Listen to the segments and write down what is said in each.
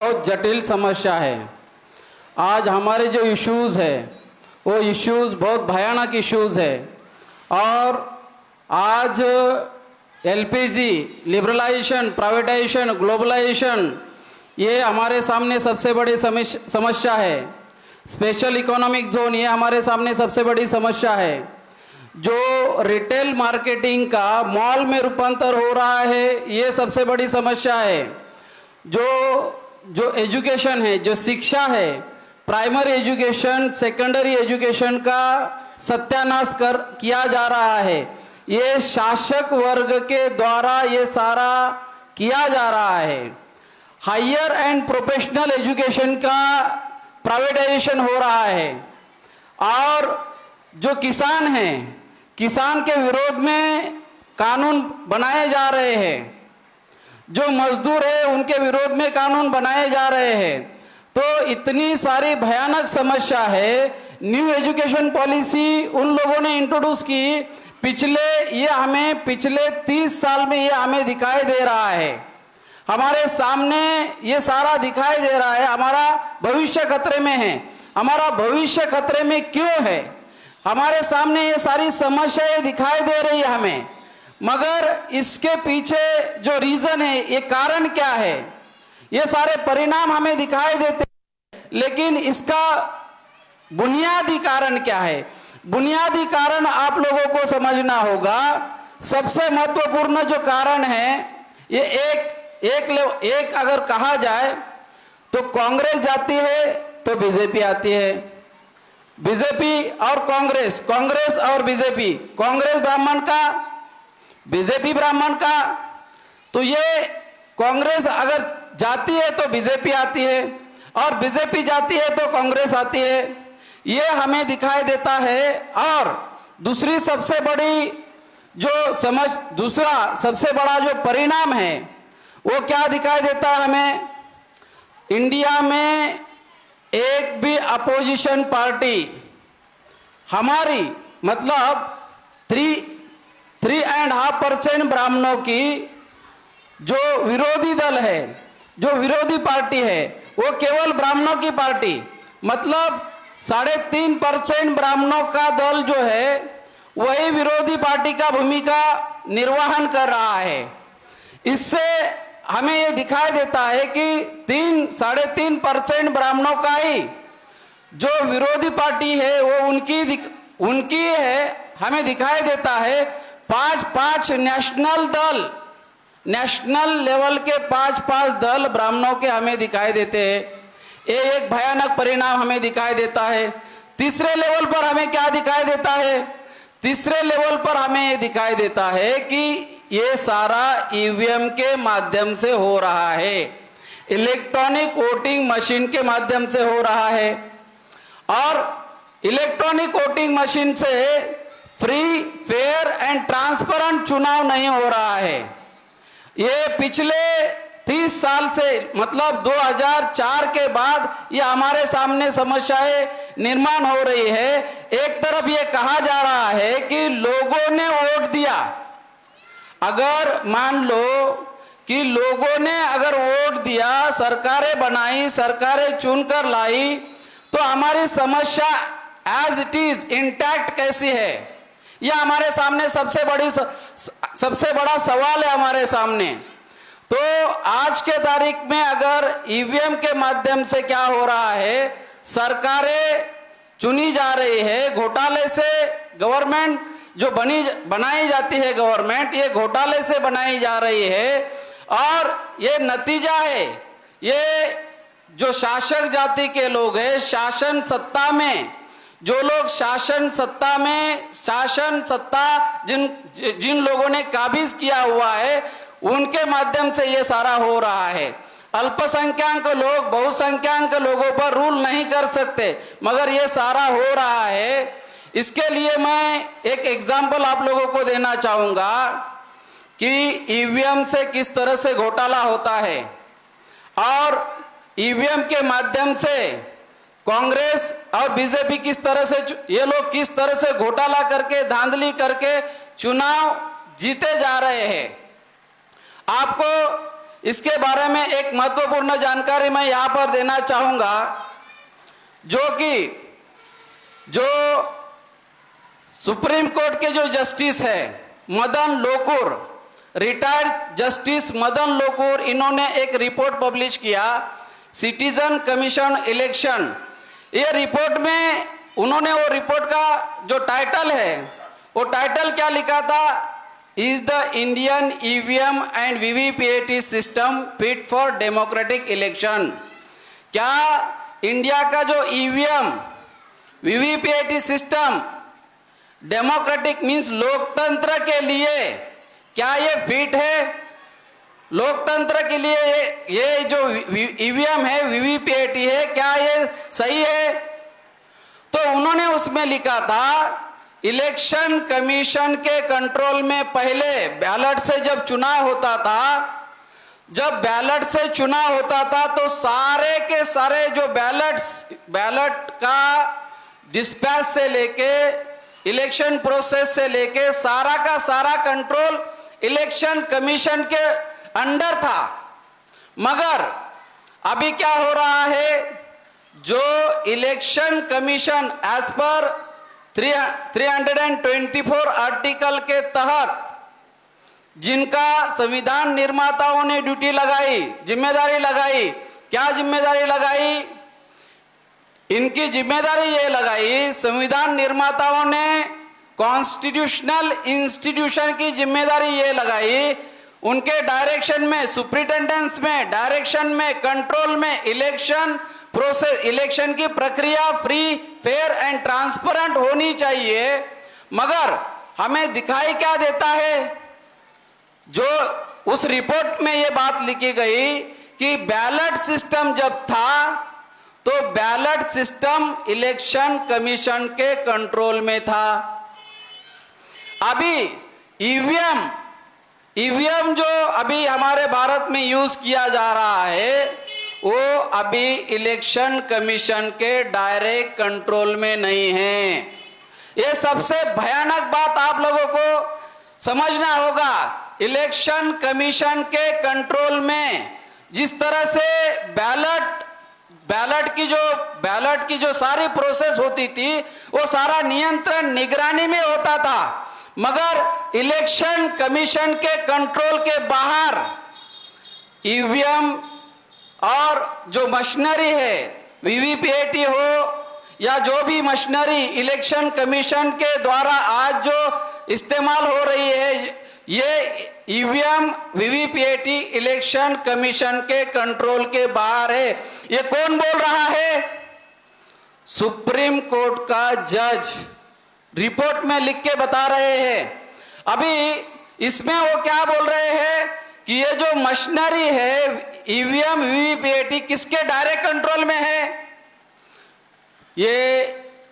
बहुत जटिल समस्या है। आज हमारे जो इश्यूज़ है वो इश्यूज़ बहुत भयानक इश्यूज़ है। और आज एलपीजी, लिबरलाइजेशन, प्राइवेटाइजेशन, ग्लोबलाइजेशन, ये हमारे सामने सबसे बड़ी समस्या है। स्पेशल इकोनॉमिक जोन, ये हमारे सामने सबसे बड़ी समस्या है। जो रिटेल मार्केटिंग का मॉल में रूपांतर हो रहा है, ये सबसे बड़ी समस्या है। जो एजुकेशन है, जो शिक्षा है, प्राइमरी एजुकेशन, सेकेंडरी एजुकेशन का सत्यानाश किया जा रहा है। ये शासक वर्ग के द्वारा ये सारा किया जा रहा है। हायर एंड प्रोफेशनल एजुकेशन का प्राइवेटाइजेशन हो रहा है। और जो किसान हैं, किसान के विरोध में कानून बनाए जा रहे हैं। जो मजदूर है उनके विरोध में कानून बनाए जा रहे हैं। तो इतनी सारी भयानक समस्या है। न्यू एजुकेशन पॉलिसी उन लोगों ने इंट्रोड्यूस की, पिछले 30 साल में ये हमें दिखाई दे रहा है। हमारे सामने ये सारा दिखाई दे रहा है। हमारा भविष्य खतरे में है। हमारा भविष्य खतरे में क्यों है? हमारे सामने ये सारी समस्याएं दिखाई दे रही है हमें, मगर इसके पीछे जो रीजन है, ये कारण क्या है? ये सारे परिणाम हमें दिखाई देते हैं, लेकिन इसका बुनियादी कारण क्या है? बुनियादी कारण आप लोगों को समझना होगा। सबसे महत्वपूर्ण जो कारण है, ये एक अगर कहा जाए तो कांग्रेस जाती है तो बीजेपी आती है। बीजेपी और कांग्रेस, कांग्रेस और बीजेपी, कांग्रेस ब्राह्मण का, बीजेपी ब्राह्मण का। तो ये कांग्रेस अगर जाती है तो बीजेपी आती है, और बीजेपी जाती है तो कांग्रेस आती है। ये हमें दिखाई देता है। और दूसरा सबसे बड़ा जो परिणाम है वो क्या दिखाई देता है हमें? इंडिया में एक भी अपोजिशन पार्टी, हमारी मतलब 3.5% ब्राह्मणों की जो विरोधी दल है, जो विरोधी पार्टी है, वो केवल ब्राह्मणों की पार्टी, मतलब 3.5% ब्राह्मणों का दल जो है वही विरोधी पार्टी का भूमिका निर्वहन कर रहा है। इससे हमें ये दिखाई देता है कि 3.5% ब्राह्मणों का ही जो विरोधी पार्टी है वो उनकी है। हमें दिखाई देता है 5 नेशनल लेवल के 5 दल ब्राह्मणों के हमें दिखाई देते हैं। ये एक भयानक परिणाम हमें दिखाई देता है। तीसरे लेवल पर हमें क्या दिखाई देता है? तीसरे लेवल पर हमें ये दिखाई देता है कि ये सारा ईवीएम के माध्यम से हो रहा है, इलेक्ट्रॉनिक वोटिंग मशीन के माध्यम से हो रहा है। और इलेक्ट्रॉनिक वोटिंग मशीन से फ्री, फेयर एंड ट्रांसपेरेंट चुनाव नहीं हो रहा है। ये पिछले 30 साल से, मतलब 2004 के बाद ये हमारे सामने समस्याएं निर्माण हो रही है। एक तरफ ये कहा जा रहा है कि लोगों ने वोट दिया। अगर मान लो कि लोगों ने अगर वोट दिया, सरकारें बनाई, सरकारें चुनकर लाई, तो हमारी समस्या एज इट इज इंटैक्ट कैसी है? यह हमारे सामने सबसे बड़ा सवाल है हमारे सामने। तो आज के तारीख में अगर ईवीएम के माध्यम से क्या हो रहा है, सरकारें चुनी जा रही है, घोटाले से गवर्नमेंट जो बनाई जाती है, गवर्नमेंट ये घोटाले से बनाई जा रही है। और ये नतीजा है, ये जो शासक जाति के लोग हैं, शासन सत्ता में जो लोग शासन सत्ता जिन लोगों ने काबिज किया हुआ है, उनके माध्यम से ये सारा हो रहा है। अल्पसंख्यक लोग बहुसंख्यक लोगों पर रूल नहीं कर सकते, मगर ये सारा हो रहा है। इसके लिए मैं एक एग्जाम्पल आप लोगों को देना चाहूंगा कि ईवीएम से किस तरह से घोटाला होता है, और ईवीएम के माध्यम से कांग्रेस और बीजेपी किस तरह से घोटाला करके, धांधली करके चुनाव जीते जा रहे हैं। आपको इसके बारे में एक महत्वपूर्ण जानकारी मैं यहाँ पर देना चाहूँगा, जो सुप्रीम कोर्ट के जो जस्टिस है मदन लोकुर, रिटायर्ड जस्टिस मदन लोकुर, इन्होंने एक रिपोर्ट पब्लिश किया, सिटीजन कमीशन इलेक्शन। ये रिपोर्ट में उन्होंने वो रिपोर्ट का जो टाइटल है, वो टाइटल क्या लिखा था, is the Indian EVM and VVPAT system fit for democratic election. क्या इंडिया का जो EVM VVPAT system democratic means लोकतंत्र के लिए क्या ये फिट है? लोकतंत्र के लिए ये जो ईवीएम है, वीवीपीएटी है, क्या ये सही है? तो उन्होंने उसमें लिखा था, इलेक्शन कमीशन के कंट्रोल में पहले बैलेट से जब चुनाव होता था, तो सारे के सारे जो बैलेट का डिस्पैच से लेके इलेक्शन प्रोसेस से लेके सारा का सारा कंट्रोल इलेक्शन कमीशन के अंडर था। मगर अभी क्या हो रहा है, जो election commission as per 324 article के तहत जिनका संविधान निर्माताओं ने ड्यूटी लगाई, जिम्मेदारी लगाई, क्या जिम्मेदारी लगाई? इनकी जिम्मेदारी ये लगाई, संविधान निर्माताओं ने कॉन्स्टिट्यूशनल इंस्टीट्यूशन की जिम्मेदारी ये लगाई, उनके डायरेक्शन में, सुप्रिंटेंडेंस में, डायरेक्शन में, कंट्रोल में इलेक्शन प्रोसेस, इलेक्शन की प्रक्रिया फ्री, फेयर एंड ट्रांसपेरेंट होनी चाहिए। मगर हमें दिखाई क्या देता है, जो उस रिपोर्ट में ये बात लिखी गई कि बैलेट सिस्टम जब था तो बैलेट सिस्टम इलेक्शन कमीशन के कंट्रोल में था। अभी ईवीएम जो अभी हमारे भारत में यूज किया जा रहा है, वो अभी इलेक्शन कमीशन के डायरेक्ट कंट्रोल में नहीं है। ये सबसे भयानक बात आप लोगों को समझना होगा। इलेक्शन कमीशन के कंट्रोल में जिस तरह से बैलेट की जो सारी प्रोसेस होती थी, वो सारा नियंत्रण निगरानी में होता था। मगर इलेक्शन कमीशन के कंट्रोल के बाहर ईवीएम और जो मशीनरी है, वीवीपीएटी हो या जो भी मशीनरी इलेक्शन कमीशन के द्वारा आज जो इस्तेमाल हो रही है, ये ईवीएम वीवीपीएटी इलेक्शन कमीशन के कंट्रोल के बाहर है। ये कौन बोल रहा है? सुप्रीम कोर्ट का जज रिपोर्ट में लिख के बता रहे हैं। अभी इसमें वो क्या बोल रहे हैं कि ये जो मशीनरी है ईवीएम वीवीपीएटी किसके डायरेक्ट कंट्रोल में है? ये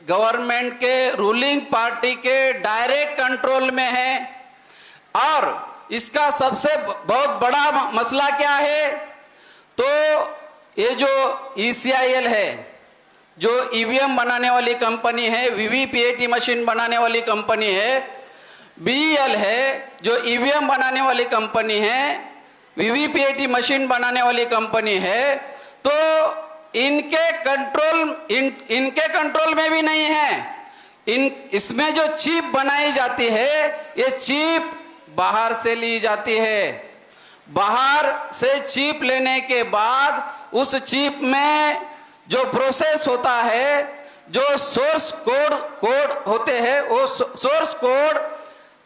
गवर्नमेंट के रूलिंग पार्टी के डायरेक्ट कंट्रोल में है। और इसका सबसे बहुत बड़ा मसला क्या है? तो ये जो ईसीआईएल है, जो ईवीएम बनाने वाली कंपनी है, वीवीपीएटी मशीन बनाने वाली कंपनी है, बीईएल है जो ईवीएम बनाने वाली कंपनी है, वीवीपीएटी मशीन बनाने वाली कंपनी है, तो इनके कंट्रोल में भी नहीं है। इसमें जो चिप बनाई जाती है, ये चिप बाहर से ली जाती है। बाहर से चिप लेने के बाद उस चिप में जो प्रोसेस होता है, जो सोर्स कोड होते हैं, वो सोर्स कोड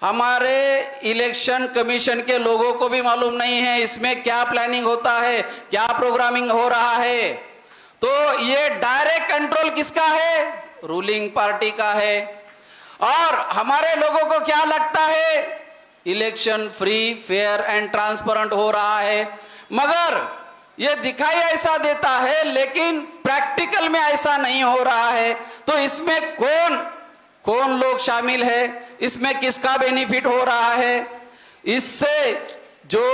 हमारे इलेक्शन कमीशन के लोगों को भी मालूम नहीं है इसमें क्या प्लानिंग होता है, क्या प्रोग्रामिंग हो रहा है। तो ये डायरेक्ट कंट्रोल किसका है? रूलिंग पार्टी का है। और हमारे लोगों को क्या लगता है? Election free, fair and transparent हो रहा है। मगर ये दिखाई ऐसा देता है, लेकिन प्रैक्टिकल में ऐसा नहीं हो रहा है। तो इसमें कौन लोग शामिल है? इसमें किसका बेनिफिट हो रहा है? इससे जो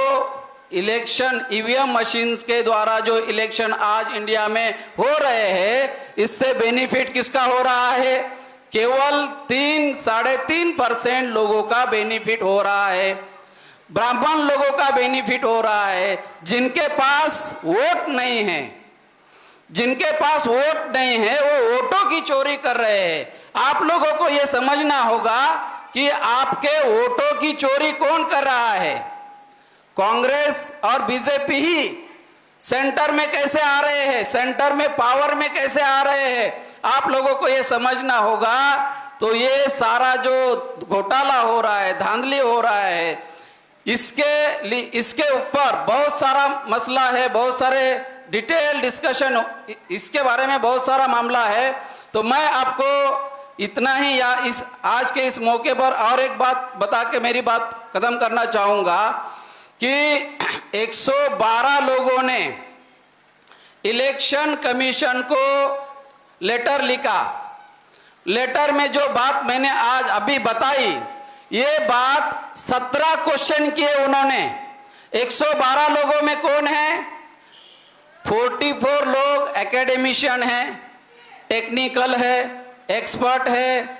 इलेक्शन ईवीएम मशीन्स के द्वारा जो इलेक्शन आज इंडिया में हो रहे हैं, इससे बेनिफिट किसका हो रहा है? केवल 3-3.5% लोगों का बेनिफिट हो रहा है। ब्राह्मण लोगों का बेनिफिट हो रहा है। जिनके पास वोट नहीं है, जिनके पास वोट नहीं है, वो वोटों की चोरी कर रहे हैं। आप लोगों को यह समझना होगा कि आपके वोटों की चोरी कौन कर रहा है। कांग्रेस और बीजेपी ही सेंटर में कैसे आ रहे हैं, सेंटर में पावर में कैसे आ रहे हैं, आप लोगों को यह समझना होगा। तो ये सारा जो घोटाला हो रहा है, धांधली हो रहा है, इसके ऊपर बहुत सारा मसला है, बहुत सारे डिटेल डिस्कशन इसके बारे में बहुत सारा मामला है। तो मैं आपको इतना ही या इस आज के इस मौके पर और एक बात बता के मेरी बात खत्म करना चाहूंगा कि 112 लोगों ने इलेक्शन कमीशन को लेटर लिखा। लेटर में जो बात मैंने आज अभी बताई, ये बात 17 क्वेश्चन किए उन्होंने। 112 लोगों में कौन है? 44 लोग एकेडमिशियन हैं, टेक्निकल है, एक्सपर्ट है।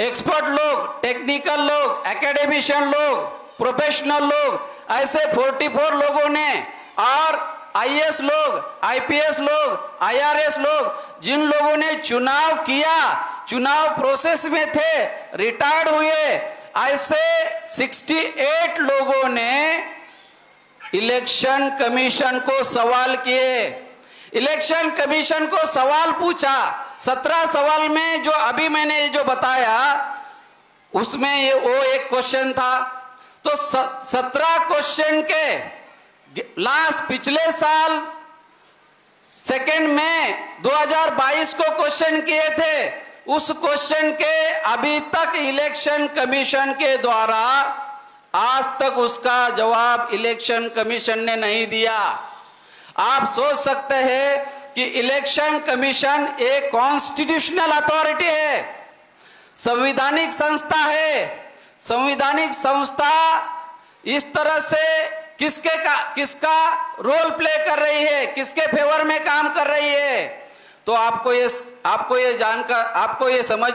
एक्सपर्ट लोग, टेक्निकल लोग, एकेडमिशियन लोग, प्रोफेशनल लोग, ऐसे 44 लोगों ने, और आईएएस लोग, आईपीएस लोग, आईआरएस लोग, जिन लोगों ने चुनाव किया, चुनाव प्रोसेस में थे, रिटायर्ड हुए, ऐसे 68 लोगों ने इलेक्शन कमीशन को सवाल किए। इलेक्शन कमीशन को सवाल पूछा। 17 सवाल में जो अभी मैंने जो बताया उसमें वो एक क्वेश्चन था। तो 17 क्वेश्चन के लास्ट पिछले साल 2 मई 2022 को क्वेश्चन किए थे। उस क्वेश्चन के अभी तक इलेक्शन कमीशन के द्वारा आज तक उसका जवाब इलेक्शन कमीशन ने नहीं दिया। आप सोच सकते हैं कि इलेक्शन कमीशन एक कॉन्स्टिट्यूशनल अथॉरिटी है, संवैधानिक संस्था है। संवैधानिक संस्था इस तरह से किसका रोल प्ले कर रही है, किसके फेवर में काम कर रही है। तो आपको ये जानकर आपको ये समझ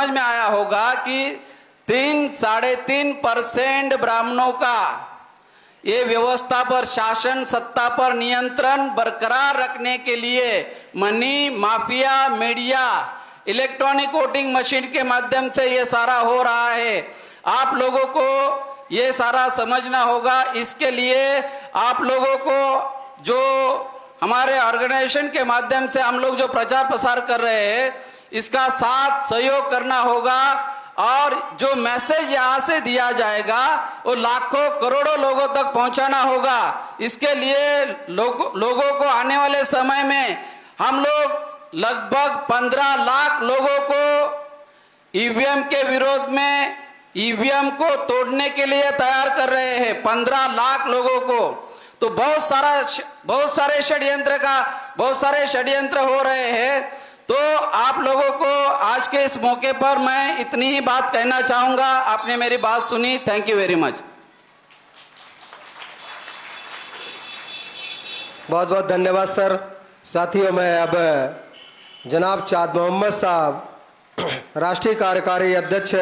में आया होगा कि 3-3.5% ब्राह्मणों का ये व्यवस्था पर, शासन सत्ता पर नियंत्रण बरकरार रखने के लिए money mafia, media, electronic voting machine के माध्यम से ये सारा हो रहा है। आप लोगों को ये सारा समझना होगा। इसके लिए आप लोगों को जो हमारे ऑर्गेनाइजेशन के माध्यम से हम लोग जो प्रचार प्रसार कर रहे हैं, इसका साथ सहयोग करना होगा। और जो मैसेज यहाँ से दिया जाएगा वो लाखों करोड़ों लोगों तक पहुंचाना होगा। इसके लिए लोगों को आने वाले समय में हम लोग लगभग 15 लाख लोगों को ईवीएम के विरोध में, ईवीएम को तोड़ने के लिए तैयार कर रहे हैं। 15 लाख लोगों को। तो बहुत सारे षड्यंत्र हो रहे हैं। तो आप लोगों को आज के इस मौके पर मैं इतनी ही बात कहना चाहूंगा। आपने मेरी बात सुनी, थैंक यू वेरी मच। बहुत बहुत धन्यवाद सर। साथियों, मैं अब जनाब चाँद मोहम्मद साहब, राष्ट्रीय कार्यकारी अध्यक्ष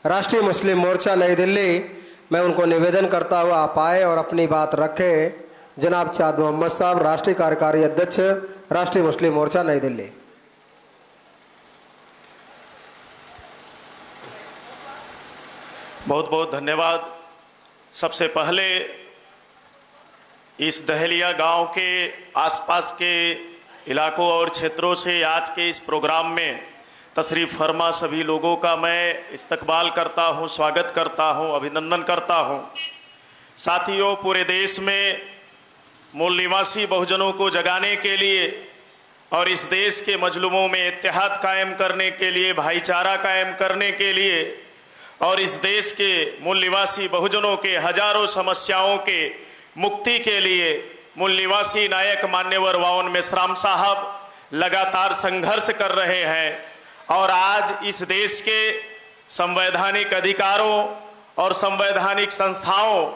राष्ट्रीय मुस्लिम मोर्चा नई दिल्ली, मैं उनको निवेदन करता हुआ आप आए और अपनी बात रखें। जनाब चाँद मोहम्मद साहब, राष्ट्रीय कार्यकारी अध्यक्ष राष्ट्रीय मुस्लिम मोर्चा नई दिल्ली। बहुत बहुत धन्यवाद। सबसे पहले इस दहलिया गांव के आसपास के इलाकों और क्षेत्रों से आज के इस प्रोग्राम में तशरीफ़ फरमा सभी लोगों का मैं इस्तकबाल करता हूं, स्वागत करता हूं, अभिनंदन करता हूं। साथियों, पूरे देश में मूल निवासी बहुजनों को जगाने के लिए और इस देश के मजलूमों में इत्तेहाद कायम करने के लिए, भाईचारा कायम करने के लिए और इस देश के मूल निवासी बहुजनों के हजारों समस्याओं के मुक्ति के लिए मूल निवासी नायक मान्यवर वावन मेश्राम साहब लगातार संघर्ष कर रहे हैं। और आज इस देश के संवैधानिक अधिकारों और संवैधानिक संस्थाओं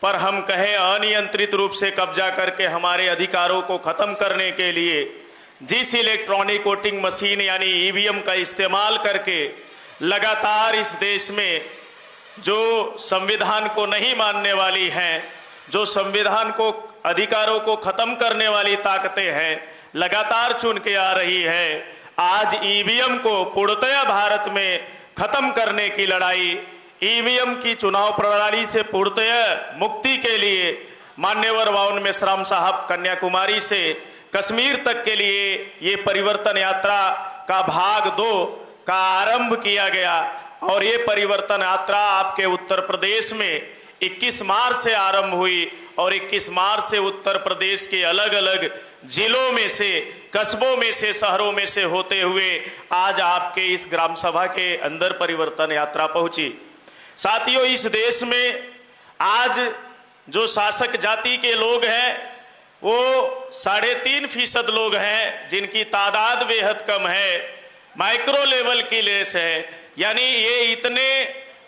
पर हम कहें अनियंत्रित रूप से कब्जा करके हमारे अधिकारों को ख़त्म करने के लिए जिस इलेक्ट्रॉनिक वोटिंग मशीन यानी ईवीएम का इस्तेमाल करके लगातार इस देश में जो संविधान को नहीं मानने वाली हैं, जो संविधान को अधिकारों को खत्म करने वाली ताकतें हैं, लगातार चुन के आ रही है। आज ईवीएम को पूर्णतया भारत में खत्म करने की लड़ाई, ईवीएम की चुनाव प्रणाली से पूर्णतया मुक्ति के लिए मान्यवर वाउन मेश्राम साहब कन्याकुमारी से कश्मीर तक के लिए ये परिवर्तन यात्रा का भाग 2 का आरंभ किया गया। और ये परिवर्तन यात्रा आपके उत्तर प्रदेश में 21 मार्च से आरंभ हुई और 21 मार्च से उत्तर प्रदेश के अलग अलग जिलों में से, कस्बों में से, शहरों में से होते हुए आज आपके इस ग्राम सभा के अंदर परिवर्तन यात्रा पहुंची। साथियों, इस देश में आज जो शासक जाति के लोग हैं वो 3.5% लोग हैं, जिनकी तादाद बेहद कम है, माइक्रो लेवल की लेस है। यानी ये इतने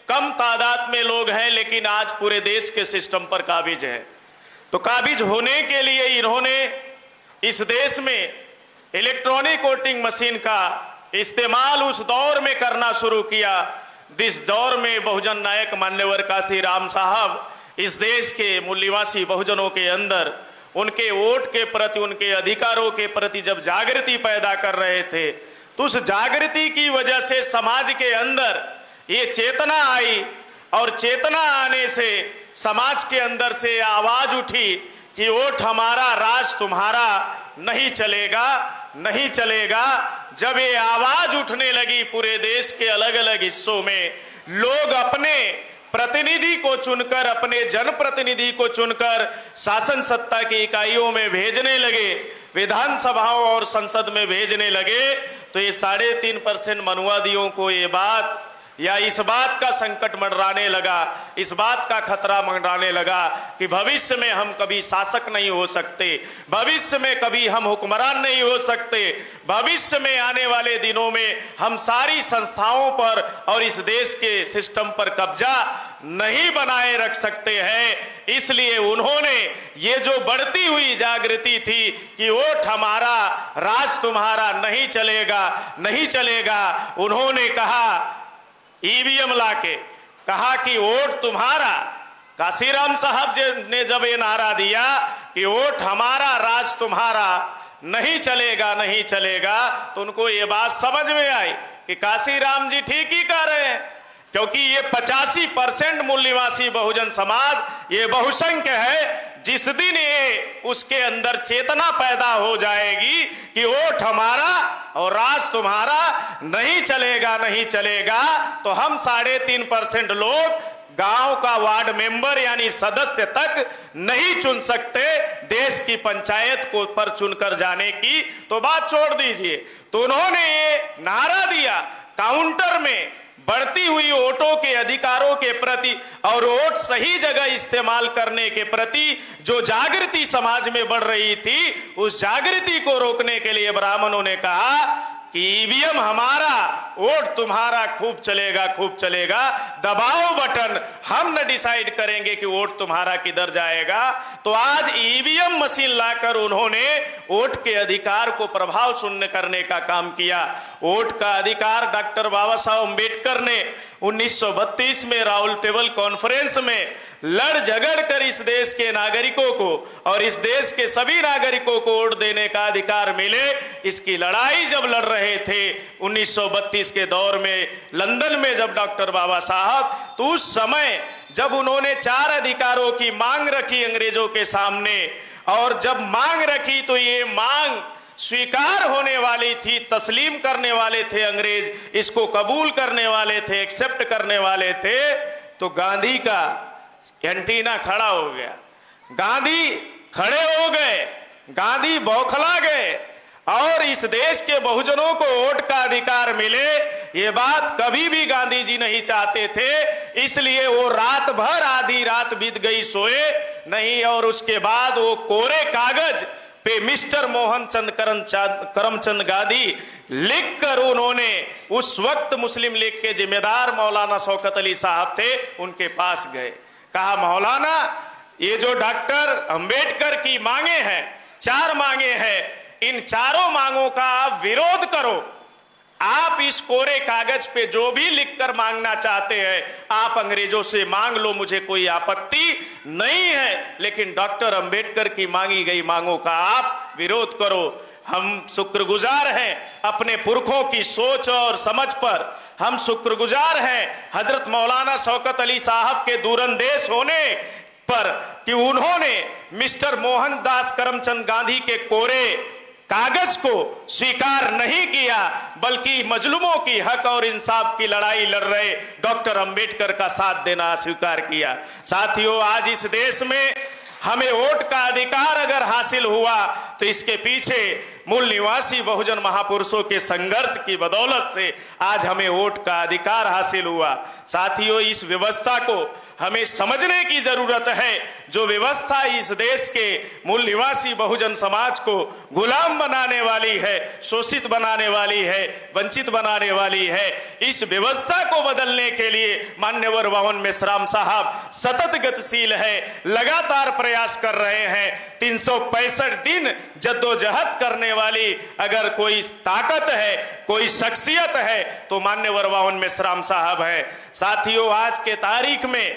कम तादाद में लोग हैं लेकिन आज पूरे देश के सिस्टम पर काबिज है। तो काबिज होने के लिए इन्होंने इस देश में इलेक्ट्रॉनिक वोटिंग मशीन का इस्तेमाल उस दौर में करना शुरू किया जिस दौर में बहुजन नायक मान्यवर काशीराम साहब इस देश के मूल्यवासी बहुजनों के अंदर उनके वोट के प्रति, उनके अधिकारों के प्रति जब जागृति पैदा कर रहे थे, तो उस जागृति की वजह से समाज के अंदर ये चेतना आई और चेतना आने से समाज के अंदर से आवाज उठी कि वोट हमारा, राज तुम्हारा, नहीं चलेगा, नहीं चलेगा। जब ये आवाज उठने लगी पूरे देश के अलग अलग हिस्सों में, लोग अपने प्रतिनिधि को चुनकर, अपने जनप्रतिनिधि को चुनकर शासन सत्ता की इकाइयों में भेजने लगे, विधानसभाओं और संसद में भेजने लगे, तो ये 3.5% मनुवादियों को ये बात या इस बात का संकट मंडराने लगा, इस बात का खतरा मंडराने लगा कि भविष्य में हम कभी शासक नहीं हो सकते, भविष्य में कभी हम हुक्मरान नहीं हो सकते, भविष्य में आने वाले दिनों में हम सारी संस्थाओं पर और इस देश के सिस्टम पर कब्जा नहीं बनाए रख सकते हैं। इसलिए उन्होंने ये जो बढ़ती हुई जागृति थी कि वोट हमारा, राज तुम्हारा, नहीं चलेगा, नहीं चलेगा, उन्होंने कहा, ईवीएम लाके कहा कि वोट तुम्हारा। काशीराम साहब ने जब ये नारा दिया कि वोट हमारा, राज तुम्हारा, नहीं चलेगा, नहीं चलेगा, तो उनको ये बात समझ में आई कि काशीराम जी ठीक ही कह रहे हैं, क्योंकि ये 85% मूल्यवासी बहुजन समाज ये बहुसंख्य है। जिस दिन ये उसके अंदर चेतना पैदा हो जाएगी कि वोट हमारा और राज तुम्हारा, नहीं चलेगा, नहीं चलेगा, तो हम 3.5% लोग गांव का वार्ड मेंबर यानी सदस्य तक नहीं चुन सकते, देश की पंचायत को पर चुनकर जाने की तो बात छोड़ दीजिए। तो उन्होंने ये नारा दिया काउंटर में बढ़ती हुई वोटों के अधिकारों के प्रति और वोट सही जगह इस्तेमाल करने के प्रति जो जागृति समाज में बढ़ रही थी, उस जागृति को रोकने के लिए ब्राह्मणों ने कहा कि ईवीएम हमारा, वोट तुम्हारा, खूब चलेगा, खूब चलेगा, दबाओ बटन, हम न डिसाइड करेंगे कि वोट तुम्हारा किधर जाएगा। तो आज ईवीएम मशीन लाकर उन्होंने वोट के अधिकार को प्रभाव शून्य करने का काम किया। वोट का अधिकार डॉक्टर बाबा साहब अम्बेडकर ने 1932 में राउल टेबल कॉन्फ्रेंस में लड़ झगड़ कर इस देश के नागरिकों को और इस देश के सभी नागरिकों को वोट देने का अधिकार मिले, इसकी लड़ाई जब लड़ रहे थे 1932 के दौर में लंदन में जब डॉक्टर बाबा साहब, तो उस समय जब उन्होंने 4 अधिकारों की मांग रखी अंग्रेजों के सामने, और जब मांग रखी तो ये मांग स्वीकार होने वाली थी, तस्लीम करने वाले थे अंग्रेज, इसको कबूल करने वाले थे, एक्सेप्ट करने वाले थे, तो गांधी का एंटीना खड़ा हो गया, गांधी खड़े हो गए, गांधी बौखला गए और इस देश के बहुजनों को वोट का अधिकार मिले, ये बात कभी भी गांधी जी नहीं चाहते थे। इसलिए वो रात भर, आधी रात बीत गई, सोए नहीं, और उसके बाद वो कोरे कागज पे मिस्टर मोहन चंद करमचंद गांधी लिखकर उन्होंने उस वक्त मुस्लिम लीग के जिम्मेदार मौलाना शौकत अली साहब थे, उनके पास गए, कहा मौलाना ये जो डॉक्टर अंबेडकर की मांगे हैं, 4 मांगे हैं, इन चारों मांगों का आप विरोध करो, आप इस कोरे कागज पे जो भी लिखकर मांगना चाहते हैं आप अंग्रेजों से मांग लो, मुझे कोई आपत्ति नहीं है, लेकिन डॉक्टर अंबेडकर की मांगी गई मांगों का आप विरोध करो। हम शुक्रगुजार हैं अपने पुरखों की सोच और समझ पर, हम शुक्रगुजार हैं हजरत मौलाना शौकत अली साहब के दूरंदेश होने पर कि उन्होंने मिस्टर मोहनदास करमचंद गांधी के कोरे कागज को स्वीकार नहीं किया, बल्कि मजलूमों की हक और इंसाफ की लड़ाई लड़ रहे डॉक्टर अंबेडकर का साथ देना स्वीकार किया। साथियों, आज इस देश में हमें वोट का अधिकार अगर हासिल हुआ तो इसके पीछे मूल निवासी बहुजन महापुरुषों के संघर्ष की बदौलत से आज हमें वोट का अधिकार हासिल हुआ। साथियों, इस व्यवस्था को हमें समझने की जरूरत है, जो व्यवस्था इस देश के मूल निवासी बहुजन समाज को गुलाम बनाने वाली है, शोषित बनाने वाली है, वंचित बनाने वाली है। इस व्यवस्था को बदलने के लिए मान्यवर वावन मेश्राम साहब सतत गतिशील है, लगातार प्रयास कर रहे हैं। 365 दिन जद्दोजहद करने वाली अगर कोई ताकत है, कोई शख्सियत है तो मान्यवर वावन मेश्राम साहब है। साथियों, आज के तारीख में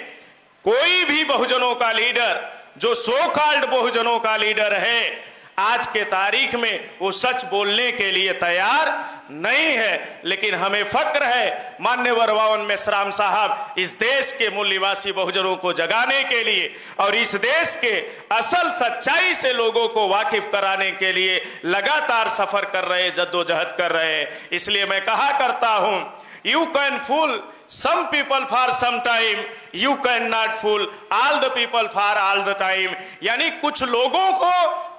कोई भी बहुजनों का लीडर जो सो कॉल्ड बहुजनों का लीडर है, आज के तारीख में वो सच बोलने के लिए तैयार नहीं है। लेकिन हमें फक्र है मान्यवर वावन मेश्राम साहब इस देश के मूल निवासी बहुजनों को जगाने के लिए और इस देश के असल सच्चाई से लोगों को वाकिफ कराने के लिए लगातार सफर कर रहे, जद्दोजहद कर रहे। इसलिए मैं कहा करता हूं, You can fool some people for some time, you cannot fool all the people for all the time। यानी कुछ लोगों को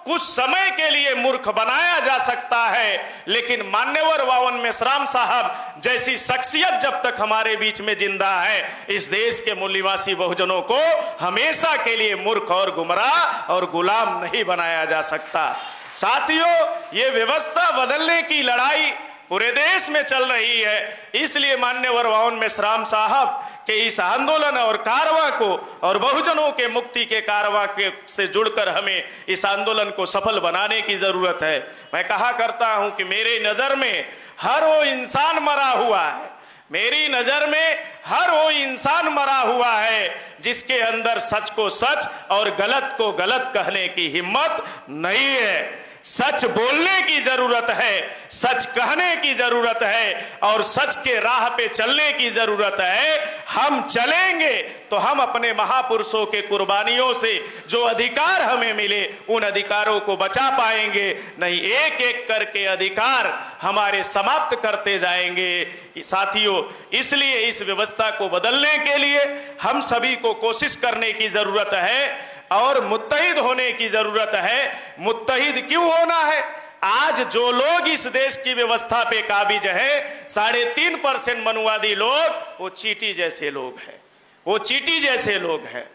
कुछ समय के लिए मूर्ख बनाया जा सकता है, लेकिन मान्यवर वावन मेश्राम साहब जैसी शख्सियत जब तक हमारे बीच में जिंदा है, इस देश के मूल निवासी बहुजनों को हमेशा के लिए मूर्ख और गुमराह और गुलाम नहीं बनाया जा सकता। साथियों, ये व्यवस्था बदलने की लड़ाई पूरे देश में चल रही है। इसलिए मान्यवर वावन मेश्राम साहब के इस आंदोलन और कारवां को और बहुजनों के मुक्ति के कारवां के से जुड़कर हमें इस आंदोलन को सफल बनाने की जरूरत है। मैं कहा करता हूं कि मेरी नजर में हर वो इंसान मरा हुआ है, मेरी नजर में हर वो इंसान मरा हुआ है जिसके अंदर सच को सच और गलत को गलत कहने की हिम्मत नहीं है। सच बोलने की जरूरत है, सच कहने की जरूरत है और सच के राह पे चलने की जरूरत है। हम चलेंगे तो हम अपने महापुरुषों के कुर्बानियों से जो अधिकार हमें मिले उन अधिकारों को बचा पाएंगे, नहीं एक एक करके अधिकार हमारे समाप्त करते जाएंगे। साथियों, इसलिए इस व्यवस्था को बदलने के लिए हम सभी को कोशिश करने की जरूरत है और मुत्तहिद होने की जरूरत है। मुत्तहिद क्यों होना है? आज जो लोग इस देश की व्यवस्था पे काबिज है, 3.5% मनुवादी लोग, वो चींटी जैसे लोग हैं, वो चींटी जैसे लोग हैं।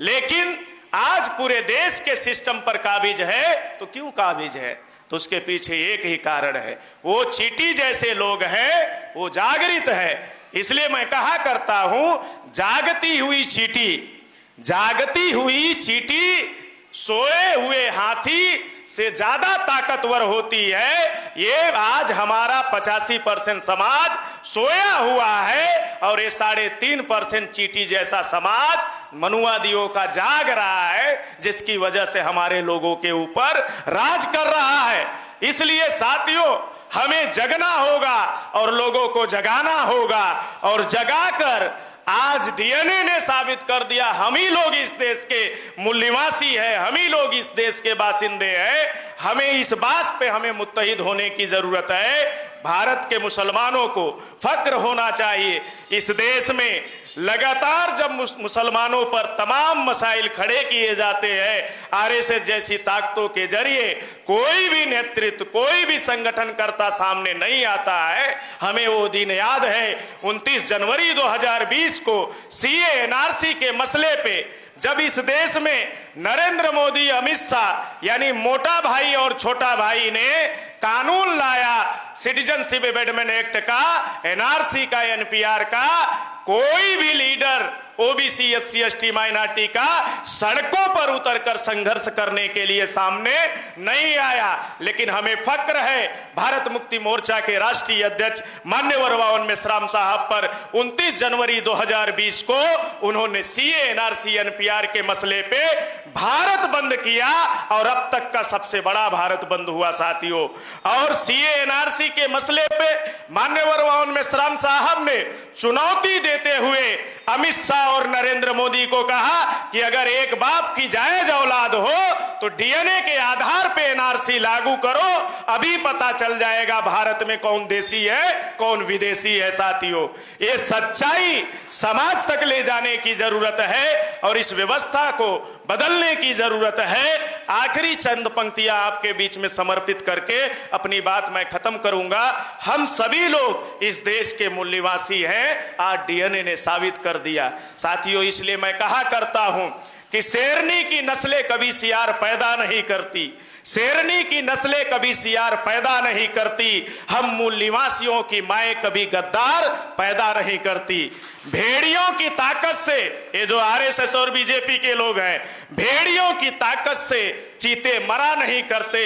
लेकिन आज पूरे देश के सिस्टम पर काबिज है, तो क्यों काबिज है? तो उसके पीछे एक ही कारण है, वो चींटी जैसे लोग हैं, वो जागृत है। इसलिए मैं कहा करता हूं, जागती हुई चींटी, जागती हुई चींटी सोए हुए हाथी से ज्यादा ताकतवर होती है। ये आज हमारा 85% समाज सोया हुआ है और ये 3.5% चींटी जैसा समाज मनुवादियों का जाग रहा है, जिसकी वजह से हमारे लोगों के ऊपर राज कर रहा है। इसलिए साथियों, हमें जगना होगा और लोगों को जगाना होगा और जगाकर आज डीएनए ने साबित कर दिया, हम ही लोग इस देश के मूल निवासी हैं, हम ही लोग इस देश के बासिंदे हैं। हमें इस बात पे हमें मुत्तहिद होने की जरूरत है। भारत के मुसलमानों को फक्र होना चाहिए। इस देश में लगातार जब मुसलमानों पर तमाम मसाइल खड़े किए जाते हैं, आरएसएस जैसी ताकतों के जरिए कोई भी नेतृत्व, कोई भी संगठनकर्ता सामने नहीं आता है। हमें वो दिन याद है 29 जनवरी 2020 को सीए एनआरसी के मसले पे जब इस देश में नरेंद्र मोदी, अमित शाह यानी मोटा भाई और छोटा भाई ने कानून लाया सिटीजनशिप अमेंडमेंट एक्ट का, एनआरसी का, एनपीआर का। कोई भी leader OBC SC ST minority का सड़कों पर उतरकर संघर्ष करने के लिए सामने नहीं आया। लेकिन हमें फक्र है भारत मुक्ति मोर्चा के राष्ट्रीय अध्यक्ष मान्यवर बावन मेश्राम साहब पर 29 जनवरी 2020 को उन्होंने सीए एनआरसी एनपीआर के मसले पे भारत बंद किया और अब तक का सबसे बड़ा भारत बंद हुआ साथियों। और सीए एनआरसी के मसले पे मान्यवर बावन मेश्राम साहब ने चुनौती देते हुए अमित शाह और नरेंद्र मोदी को कहा कि अगर एक बाप की जायज औलाद हो तो डीएनए के आधार पे एनआरसी लागू करो, अभी पता चल जाएगा भारत में कौन देसी है कौन विदेशी है साथियों। ये सच्चाई समाज तक ले जाने की जरूरत है और इस व्यवस्था को बदलने की जरूरत है। आखिरी चंद पंक्तियां आपके बीच में समर्पित करके अपनी बात मैं खत्म करूंगा। हम सभी लोग इस देश के मूल निवासी हैं, आज डीएनए ने साबित कर दिया साथियों। इसलिए मैं कहा करता हूं कि शेरनी की नस्लें कभी सियार पैदा नहीं करती, शेरनी की नस्लें कभी सियार पैदा नहीं करती, हम मूल निवासियों की माएं कभी गद्दार पैदा नहीं करती। भेड़ियों की ताकत से, ये जो आरएसएस और बीजेपी के लोग हैं, भेड़ियों की ताकत से चीते मरा नहीं करते।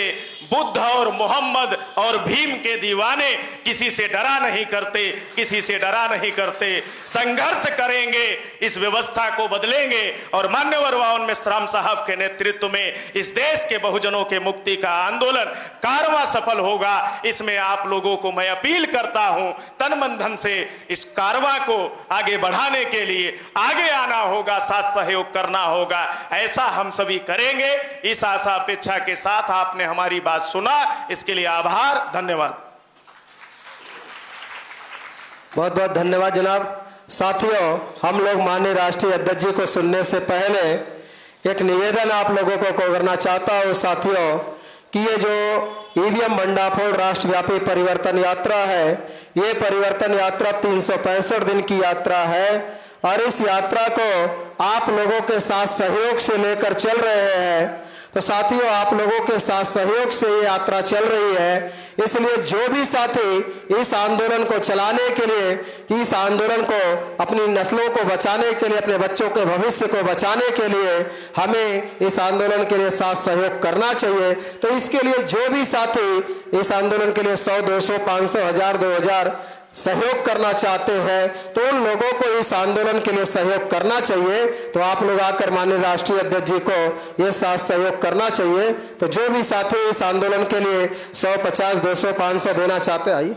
बुद्ध और मोहम्मद और भीम के दीवाने किसी से डरा नहीं करते, किसी से डरा नहीं करते। संघर्ष करेंगे, इस व्यवस्था को बदलेंगे और मान्यवर बावन मेश्राम साहब के नेतृत्व में इस देश के बहुजनों के मुक्ति का आंदोलन कारवां सफल होगा। इसमें आप लोगों को मैं अपील करता हूं, तन मन धन से इस कारवां को आगे बढ़ाने के लिए आगे आना होगा, साथ सहयोग करना होगा। ऐसा हम सभी करेंगे। इस आशा अपेक्षा के साथ आपने हमारी बात सुना, इसके लिए आभार, धन्यवाद। बहुत बहुत धन्यवाद जनाब। साथियों, हम लोग माननीय राष्ट्रीय अध्यक्ष जी को सुनने से पहले एक निवेदन आप लोगों को करना चाहता हूं साथियों कि ये जो ईवीएम भंडाफोड़ राष्ट्रव्यापी परिवर्तन यात्रा है, ये परिवर्तन यात्रा 365 दिन की यात्रा है और इस यात्रा को आप लोगों के साथ सहयोग से लेकर चल रहे हैं। तो साथियों, आप लोगों के साथ सहयोग से ये यात्रा चल रही है, इसलिए जो भी साथी इस आंदोलन को चलाने के लिए, इस आंदोलन को अपनी नस्लों को बचाने के लिए, अपने बच्चों के भविष्य को बचाने के लिए हमें इस आंदोलन के लिए साथ सहयोग करना चाहिए। तो इसके लिए जो भी साथी इस आंदोलन के लिए 100, 200, 500, 1000, 2000 सहयोग करना चाहते हैं तो उन लोगों को इस आंदोलन के लिए सहयोग करना चाहिए। तो आप लोग आकर माननीय राष्ट्रीय अध्यक्ष जी को ये साथ सहयोग करना चाहिए। तो जो भी साथी इस आंदोलन के लिए 100, 50, 200, 500 देना चाहते, आइए,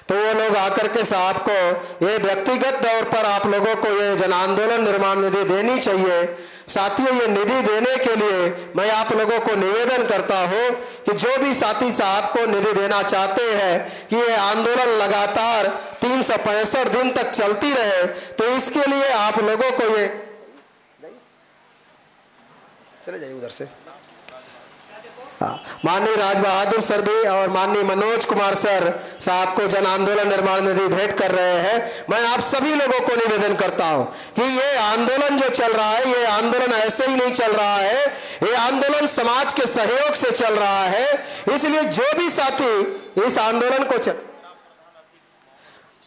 तो वो लोग आकर के साहब को ये व्यक्तिगत तौर पर आप लोगों को ये जन आंदोलन निर्माण निधि देनी चाहिए। साथियों, ये निधि देने के लिए मैं आप लोगों को निवेदन करता हूं कि जो भी साथी साहब को निधि देना चाहते हैं कि ये आंदोलन लगातार 365 दिन तक चलती रहे, तो इसके लिए आप लोगों को ये चले जाइए उधर से, माननीय राज बहादुर सर भी और माननीय मनोज कुमार सर साहब को जन आंदोलन निर्माण निधि भेंट कर रहे हैं। मैं आप सभी लोगों को निवेदन करता हूं कि ये आंदोलन जो चल रहा है, ये आंदोलन ऐसे ही नहीं चल रहा है, ये आंदोलन समाज के सहयोग से चल रहा है। इसलिए जो भी साथी इस आंदोलन को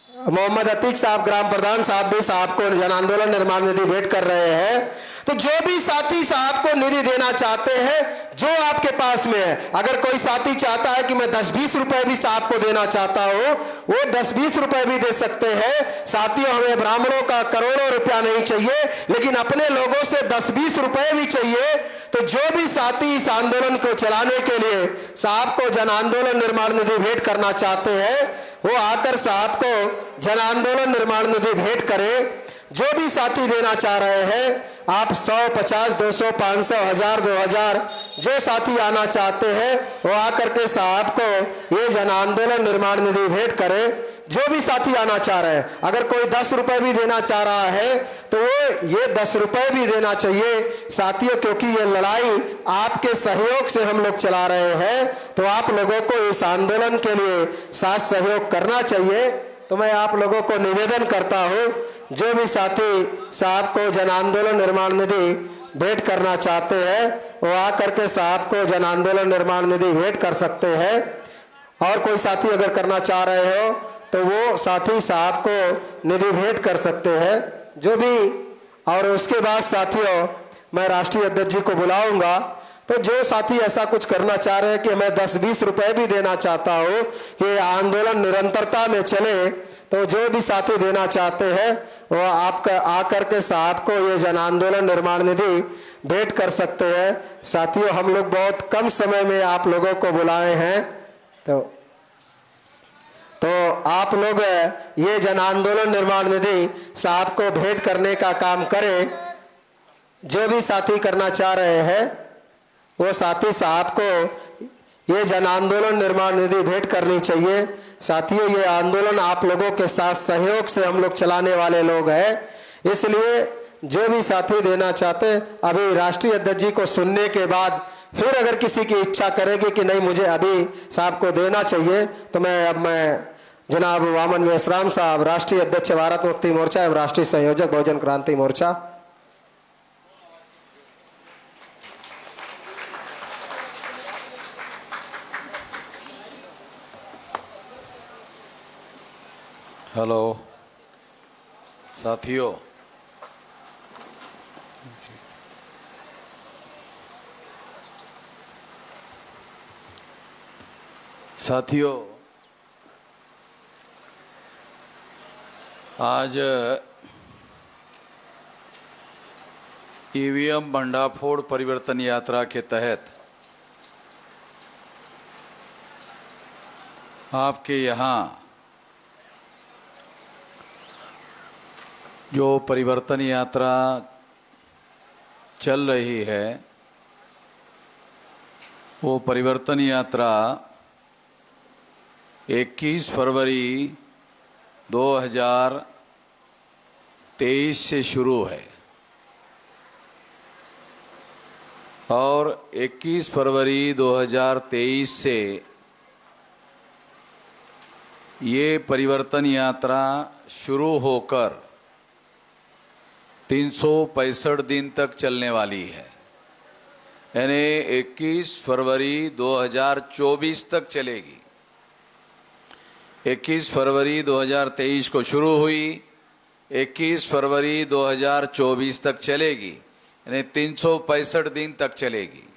मोहम्मद अतीक साहब ग्राम प्रधान साहब भी साहब को जन आंदोलन निर्माण निधि भेंट कर रहे हैं। तो जो भी साथी साहब को निधि देना चाहते हैं, जो आपके पास में है, अगर कोई साथी चाहता है कि मैं 10-20 रुपए भी साहब को देना चाहता हूं, वो 10-20 रुपए भी दे सकते हैं। साथियों, हमें ब्राह्मणों का करोड़ों रुपया नहीं चाहिए, लेकिन अपने लोगों से 10-20 रुपए भी चाहिए। तो जो भी साथी इस आंदोलन को चलाने के लिए साहब को जन आंदोलन निर्माण निधि भेंट करना चाहते हैं, वो आकर साहब को जन आंदोलन निर्माण निधि भेंट करें। जो भी साथी देना चाह रहे हैं, आप 100, 50, 200, 500, 1000, 2000 जो साथी आना चाहते हैं वो आकर के साहब को ये जन आंदोलन निर्माण निधि भेंट करें। जो भी साथी आना चाह रहे हैं, अगर कोई 10 रुपए भी देना चाह रहा है तो वो ये 10 रुपए भी देना चाहिए साथियों, क्योंकि ये लड़ाई आपके सहयोग से हम लोग चला रहे हैं। तो आप लोगों को इस आंदोलन के लिए साथ सहयोग करना चाहिए। तो मैं आप लोगों को निवेदन करता हूं, जो भी साथी साहब को जन आंदोलन निर्माण निधि भेंट करना चाहते हैं वो आकर के साहब को जन आंदोलन निर्माण निधि भेंट कर सकते हैं। और कोई साथी अगर करना चाह रहे हो तो वो साथी साहब को निधि भेंट कर सकते हैं। जो भी और उसके बाद साथियों मैं राष्ट्रीय अध्यक्ष जी को बुलाऊंगा। तो जो साथी ऐसा कुछ करना चाह रहे हैं कि मैं 10-20 रुपए भी देना चाहता हूँ कि आंदोलन निरंतरता में चले, तो जो भी साथी देना चाहते हैं वो आपका आकर के साहब को ये जन आंदोलन निर्माण निधि भेंट कर सकते हैं। साथियों हम लोग बहुत कम समय में आप लोगों को बुलाए हैं, तो आप लोग ये जन आंदोलन निर्माण निधि साहब को भेंट करने का काम करें। जो भी साथी करना चाह रहे हैं वो साथी साहब को ये जन आंदोलन निर्माण निधि भेंट करनी चाहिए। साथियों ये आंदोलन आप लोगों के साथ सहयोग से हम लोग चलाने वाले लोग हैं, इसलिए जो भी साथी देना चाहते हैं अभी राष्ट्रीय अध्यक्ष जी को सुनने के बाद फिर अगर किसी की इच्छा करेगी कि नहीं मुझे अभी साहब को देना चाहिए, तो मैं जनाब वामन मेश्राम साहब, राष्ट्रीय अध्यक्ष भारत मुक्ति मोर्चा एवं राष्ट्रीय संयोजक बहुजन क्रांति मोर्चा। हेलो साथियों, आज ईवीएम भंडाफोड़ परिवर्तन यात्रा के तहत आपके यहाँ जो परिवर्तन यात्रा चल रही है, वो परिवर्तन यात्रा 21 फरवरी 2023 से शुरू है और 21 फरवरी 2023 से ये परिवर्तन यात्रा शुरू होकर 365 दिन तक चलने वाली है, यानी 21 फरवरी 2024 तक चलेगी। 21 फरवरी 2023 को शुरू हुई, 21 फरवरी 2024 तक चलेगी, यानी 365 दिन तक चलेगी।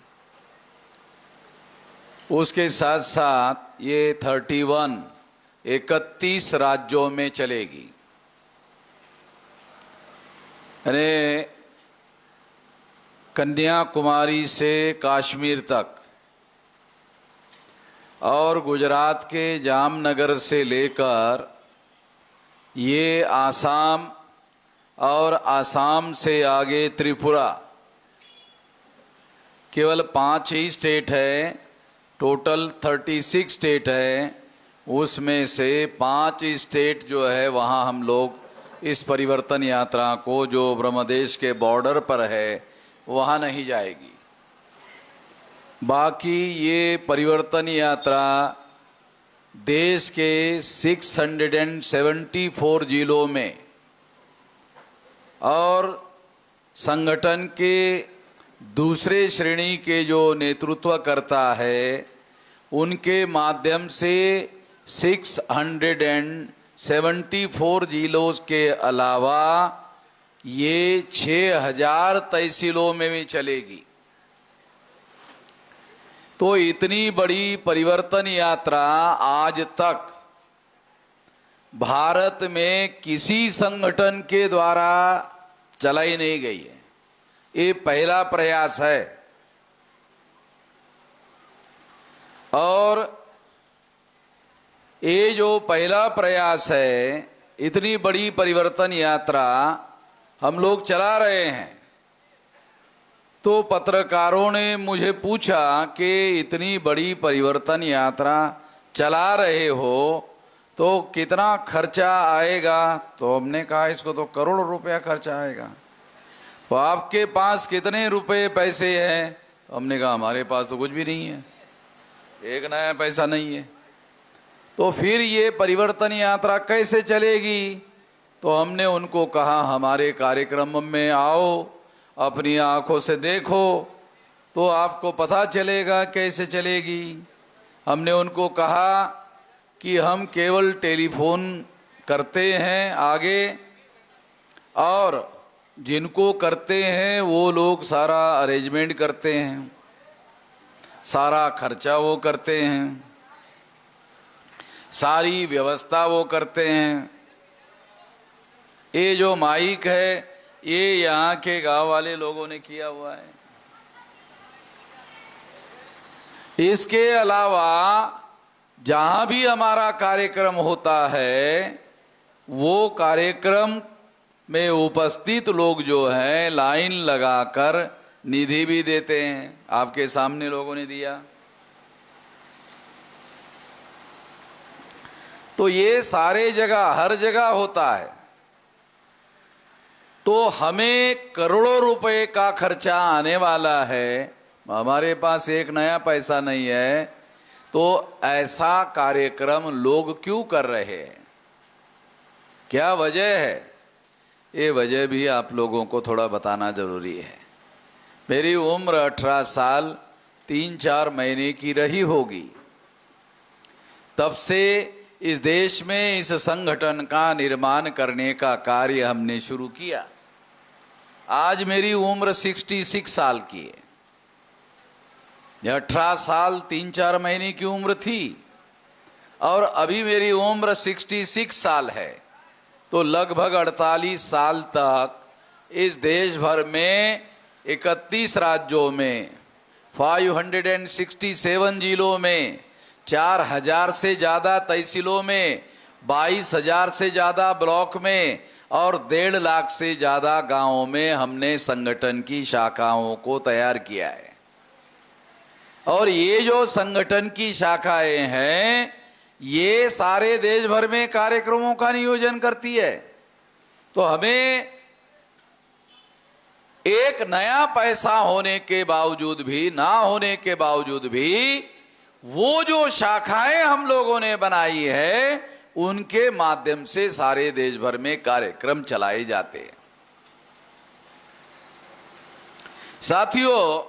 उसके साथ साथ ये 31 राज्यों में चलेगी, यानी कन्याकुमारी से कश्मीर तक और गुजरात के जामनगर से लेकर ये आसाम और आसाम से आगे त्रिपुरा, केवल 5 ही स्टेट है, टोटल 36 स्टेट है, उसमें से 5 स्टेट जो है वहाँ हम लोग इस परिवर्तन यात्रा को, जो ब्रह्मदेश के बॉर्डर पर है, वहाँ नहीं जाएगी। बाकी ये परिवर्तन यात्रा देश के 674 जिलों में और संगठन के दूसरे श्रेणी के जो नेतृत्व करता है उनके माध्यम से 674 जिलों के अलावा ये 6000 तहसीलों में भी चलेगी। तो इतनी बड़ी परिवर्तन यात्रा आज तक भारत में किसी संगठन के द्वारा चलाई नहीं गई है, ये पहला प्रयास है। और ये जो पहला प्रयास है, इतनी बड़ी परिवर्तन यात्रा हम लोग चला रहे हैं। तो पत्रकारों ने मुझे पूछा कि इतनी बड़ी परिवर्तन यात्रा चला रहे हो तो कितना खर्चा आएगा? तो हमने कहा इसको तो करोड़ों रुपया खर्चा आएगा। तो आपके पास कितने रुपए पैसे हैं? तो हमने कहा हमारे पास तो कुछ भी नहीं है, एक नया पैसा नहीं है। तो फिर ये परिवर्तन यात्रा कैसे चलेगी? तो हमने उनको कहा हमारे कार्यक्रम में आओ, अपनी आंखों से देखो तो आपको पता चलेगा कैसे चलेगी। हमने उनको कहा कि हम केवल टेलीफोन करते हैं आगे, और जिनको करते हैं वो लोग सारा अरेंजमेंट करते हैं, सारा खर्चा वो करते हैं, सारी व्यवस्था वो करते हैं। ये जो माइक है ये यहाँ के गांव वाले लोगों ने किया हुआ है। इसके अलावा जहां भी हमारा कार्यक्रम होता है वो कार्यक्रम में उपस्थित लोग जो हैं लाइन लगाकर निधि भी देते हैं। आपके सामने लोगों ने दिया। तो ये सारे जगह हर जगह होता है। तो हमें करोड़ों रुपए का खर्चा आने वाला है, हमारे पास एक नया पैसा नहीं है, तो ऐसा कार्यक्रम लोग क्यों कर रहे हैं? क्या वजह है? ये वजह भी आप लोगों को थोड़ा बताना जरूरी है। मेरी उम्र 18 साल 3-4 महीने की रही होगी। तब से इस देश में इस संगठन का निर्माण करने का कार्य हमने शुरू किया। आज मेरी उम्र 66 साल की है। 18 साल 3-4 महीने की उम्र थी और अभी मेरी उम्र 66 साल है। तो लगभग 48 साल तक इस देश भर में 31 राज्यों में 567 जिलों में 4000 से ज़्यादा तहसीलों में 22,000 से ज़्यादा ब्लॉक में और 1.5 लाख से ज़्यादा गांवों में हमने संगठन की शाखाओं को तैयार किया है। और ये जो संगठन की शाखाएं हैं ये सारे देश भर में कार्यक्रमों का नियोजन करती है। तो हमें एक नया पैसा होने के बावजूद भी, ना होने के बावजूद भी, वो जो शाखाएं हम लोगों ने बनाई है उनके माध्यम से सारे देश भर में कार्यक्रम चलाए जाते हैं। साथियों,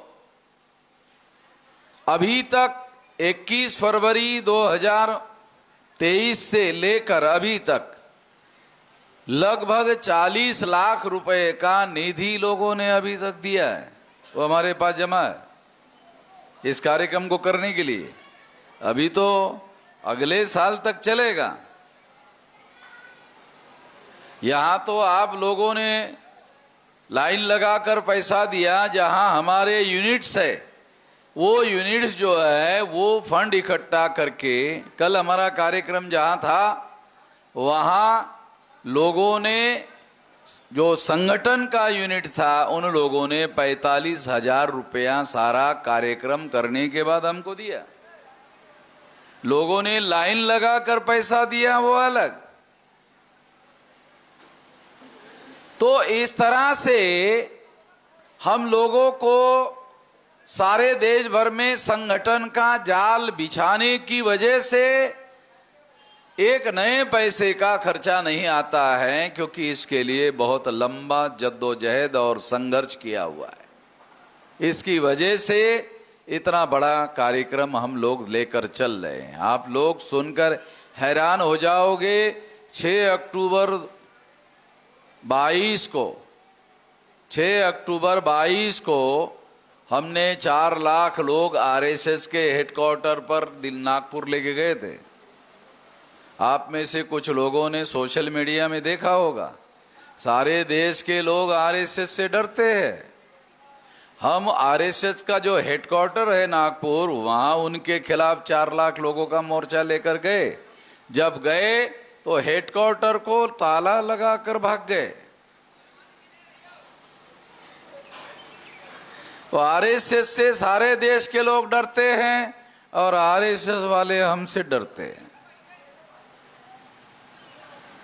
अभी तक 21 फरवरी 2023 से लेकर अभी तक लगभग 40 लाख रुपए का निधि लोगों ने अभी तक दिया है। वो हमारे पास जमा है इस कार्यक्रम को करने के लिए। अभी तो अगले साल तक चलेगा। यहां तो आप लोगों ने लाइन लगाकर पैसा दिया। जहां हमारे यूनिट्स है वो यूनिट्स जो है वो फंड इकट्ठा करके, कल हमारा कार्यक्रम जहां था वहां लोगों ने, जो संगठन का यूनिट था उन लोगों ने 45,000 रुपया सारा कार्यक्रम करने के बाद हमको दिया। लोगों ने लाइन लगाकर पैसा दिया वो अलग। तो इस तरह से हम लोगों को सारे देश भर में संगठन का जाल बिछाने की वजह से एक नए पैसे का खर्चा नहीं आता है, क्योंकि इसके लिए बहुत लंबा जद्दोजहद और संघर्ष किया हुआ है। इसकी वजह से इतना बड़ा कार्यक्रम हम लोग लेकर चल रहे हैं। आप लोग सुनकर हैरान हो जाओगे। 6 अक्टूबर 22 को हमने 4 लाख लोग आरएसएस के हेडक्वार्टर पर नागपुर लेके गए थे। आप में से कुछ लोगों ने सोशल मीडिया में देखा होगा। सारे देश के लोग आरएसएस से डरते हैं। हम आरएसएस का जो हेडक्वार्टर है नागपुर, वहां उनके खिलाफ 4 लाख लोगों का मोर्चा लेकर गए। जब गए तो हेडक्वार्टर को ताला लगाकर भाग गए। तो आरएसएस से सारे देश के लोग डरते हैं और आरएसएस वाले हमसे डरते हैं।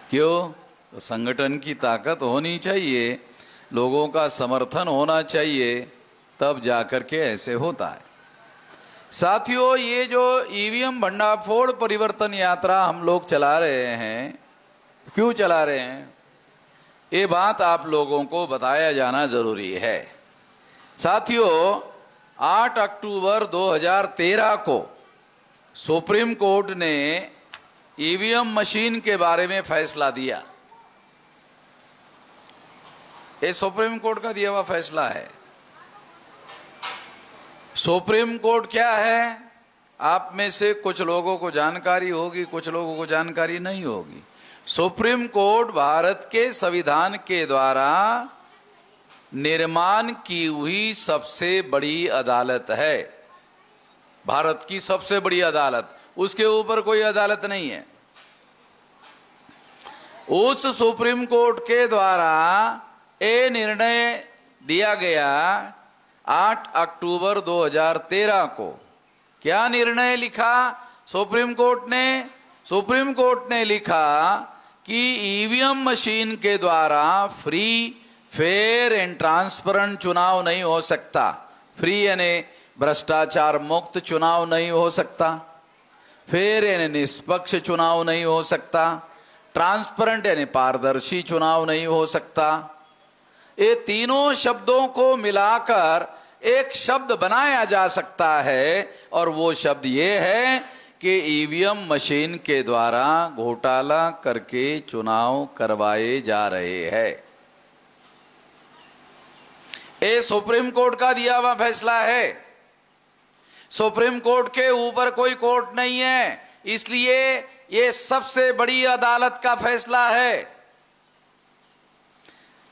क्यों? तो संगठन की ताकत होनी चाहिए, लोगों का समर्थन होना चाहिए, तब जाकर के ऐसे होता है। साथियों, ये जो ईवीएम भंडाफोड़ परिवर्तन यात्रा हम लोग चला रहे हैं, क्यों चला रहे हैं, ये बात आप लोगों को बताया जाना जरूरी है। साथियों, 8 अक्टूबर 2013 को सुप्रीम कोर्ट ने ईवीएम मशीन के बारे में फैसला दिया। ये सुप्रीम कोर्ट का दिया हुआ फैसला है। सुप्रीम कोर्ट क्या है, आप में से कुछ लोगों को जानकारी होगी, कुछ लोगों को जानकारी नहीं होगी। सुप्रीम कोर्ट भारत के संविधान के द्वारा निर्माण की हुई सबसे बड़ी अदालत है, भारत की सबसे बड़ी अदालत, उसके ऊपर कोई अदालत नहीं है। उस सुप्रीम कोर्ट के द्वारा ये निर्णय दिया गया 8 अक्टूबर 2013 को। क्या निर्णय लिखा सुप्रीम कोर्ट ने? सुप्रीम कोर्ट ने लिखा कि ईवीएम मशीन के द्वारा फ्री, फेयर एंड ट्रांसपेरेंट चुनाव नहीं हो सकता। फ्री यानी भ्रष्टाचार मुक्त चुनाव नहीं हो सकता, फेयर यानी निष्पक्ष चुनाव नहीं हो सकता, ट्रांसपेरेंट यानी पारदर्शी चुनाव नहीं हो सकता। ये तीनों शब्दों को मिलाकर एक शब्द बनाया जा सकता है, और वो शब्द ये है कि ईवीएम मशीन के द्वारा घोटाला करके चुनाव करवाए जा रहे हैं। ये सुप्रीम कोर्ट का दिया हुआ फैसला है। सुप्रीम कोर्ट के ऊपर कोई कोर्ट नहीं है, इसलिए ये सबसे बड़ी अदालत का फैसला है।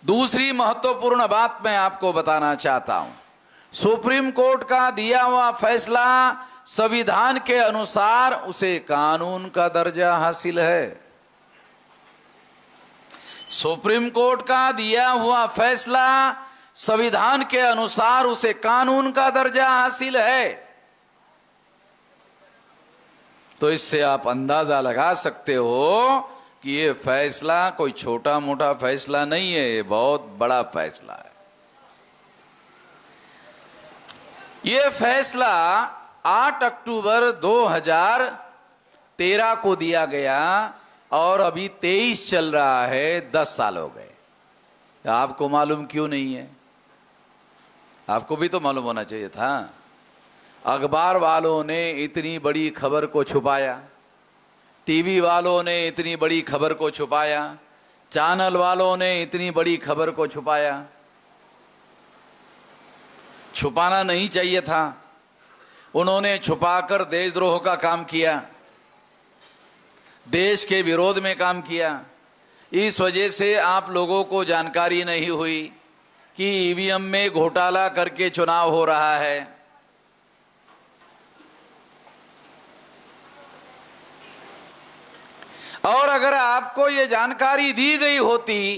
दूसरी महत्वपूर्ण बात मैं आपको बताना चाहता हूं, सुप्रीम कोर्ट का दिया हुआ फैसला संविधान के अनुसार उसे कानून का दर्जा हासिल है। सुप्रीम कोर्ट का दिया हुआ फैसला संविधान के अनुसार उसे कानून का दर्जा हासिल है। तो इससे आप अंदाजा लगा सकते हो कि ये फैसला कोई छोटा मोटा फैसला नहीं है, ये बहुत बड़ा फैसला है। ये फैसला 8 अक्टूबर 2013 को दिया गया और अभी 23 चल रहा है, 10 साल हो गए। आपको मालूम क्यों नहीं है? आपको भी तो मालूम होना चाहिए था। अखबार वालों ने इतनी बड़ी खबर को छुपाया, टीवी वालों ने इतनी बड़ी खबर को छुपाया, चैनल वालों ने इतनी बड़ी खबर को छुपाया। छुपाना नहीं चाहिए था, उन्होंने छुपाकर देशद्रोह का काम किया, देश के विरोध में काम किया। इस वजह से आप लोगों को जानकारी नहीं हुई कि ईवीएम में घोटाला करके चुनाव हो रहा है। और अगर आपको ये जानकारी दी गई होती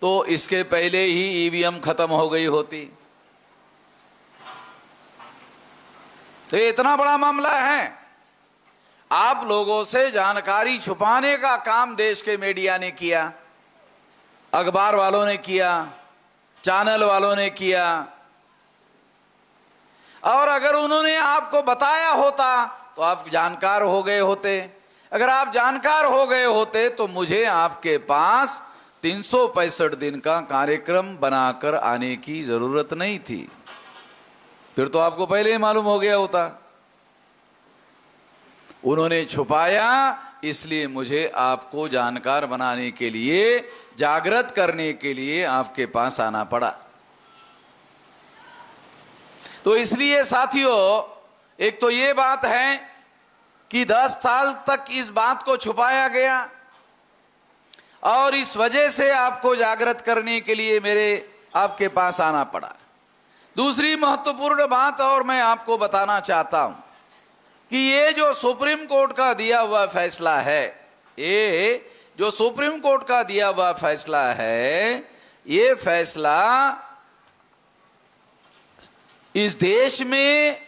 तो इसके पहले ही ईवीएम खत्म हो गई होती। तो ये इतना बड़ा मामला है, आप लोगों से जानकारी छुपाने का काम देश के मीडिया ने किया, अखबार वालों ने किया, चैनल वालों ने किया। और अगर उन्होंने आपको बताया होता तो आप जानकार हो गए होते। अगर आप जानकार हो गए होते तो मुझे आपके पास 365 दिन का कार्यक्रम बनाकर आने की जरूरत नहीं थी, फिर तो आपको पहले ही मालूम हो गया होता। उन्होंने छुपाया, इसलिए मुझे आपको जानकार बनाने के लिए, जागृत करने के लिए आपके पास आना पड़ा। तो इसलिए साथियों, एक तो ये बात है कि 10 साल तक इस बात को छुपाया गया और इस वजह से आपको जागृत करने के लिए मेरे आपके पास आना पड़ा। दूसरी महत्वपूर्ण बात और मैं आपको बताना चाहता हूं कि ये जो सुप्रीम कोर्ट का दिया हुआ फैसला है, ये जो सुप्रीम कोर्ट का दिया हुआ फैसला है, ये फैसला इस देश में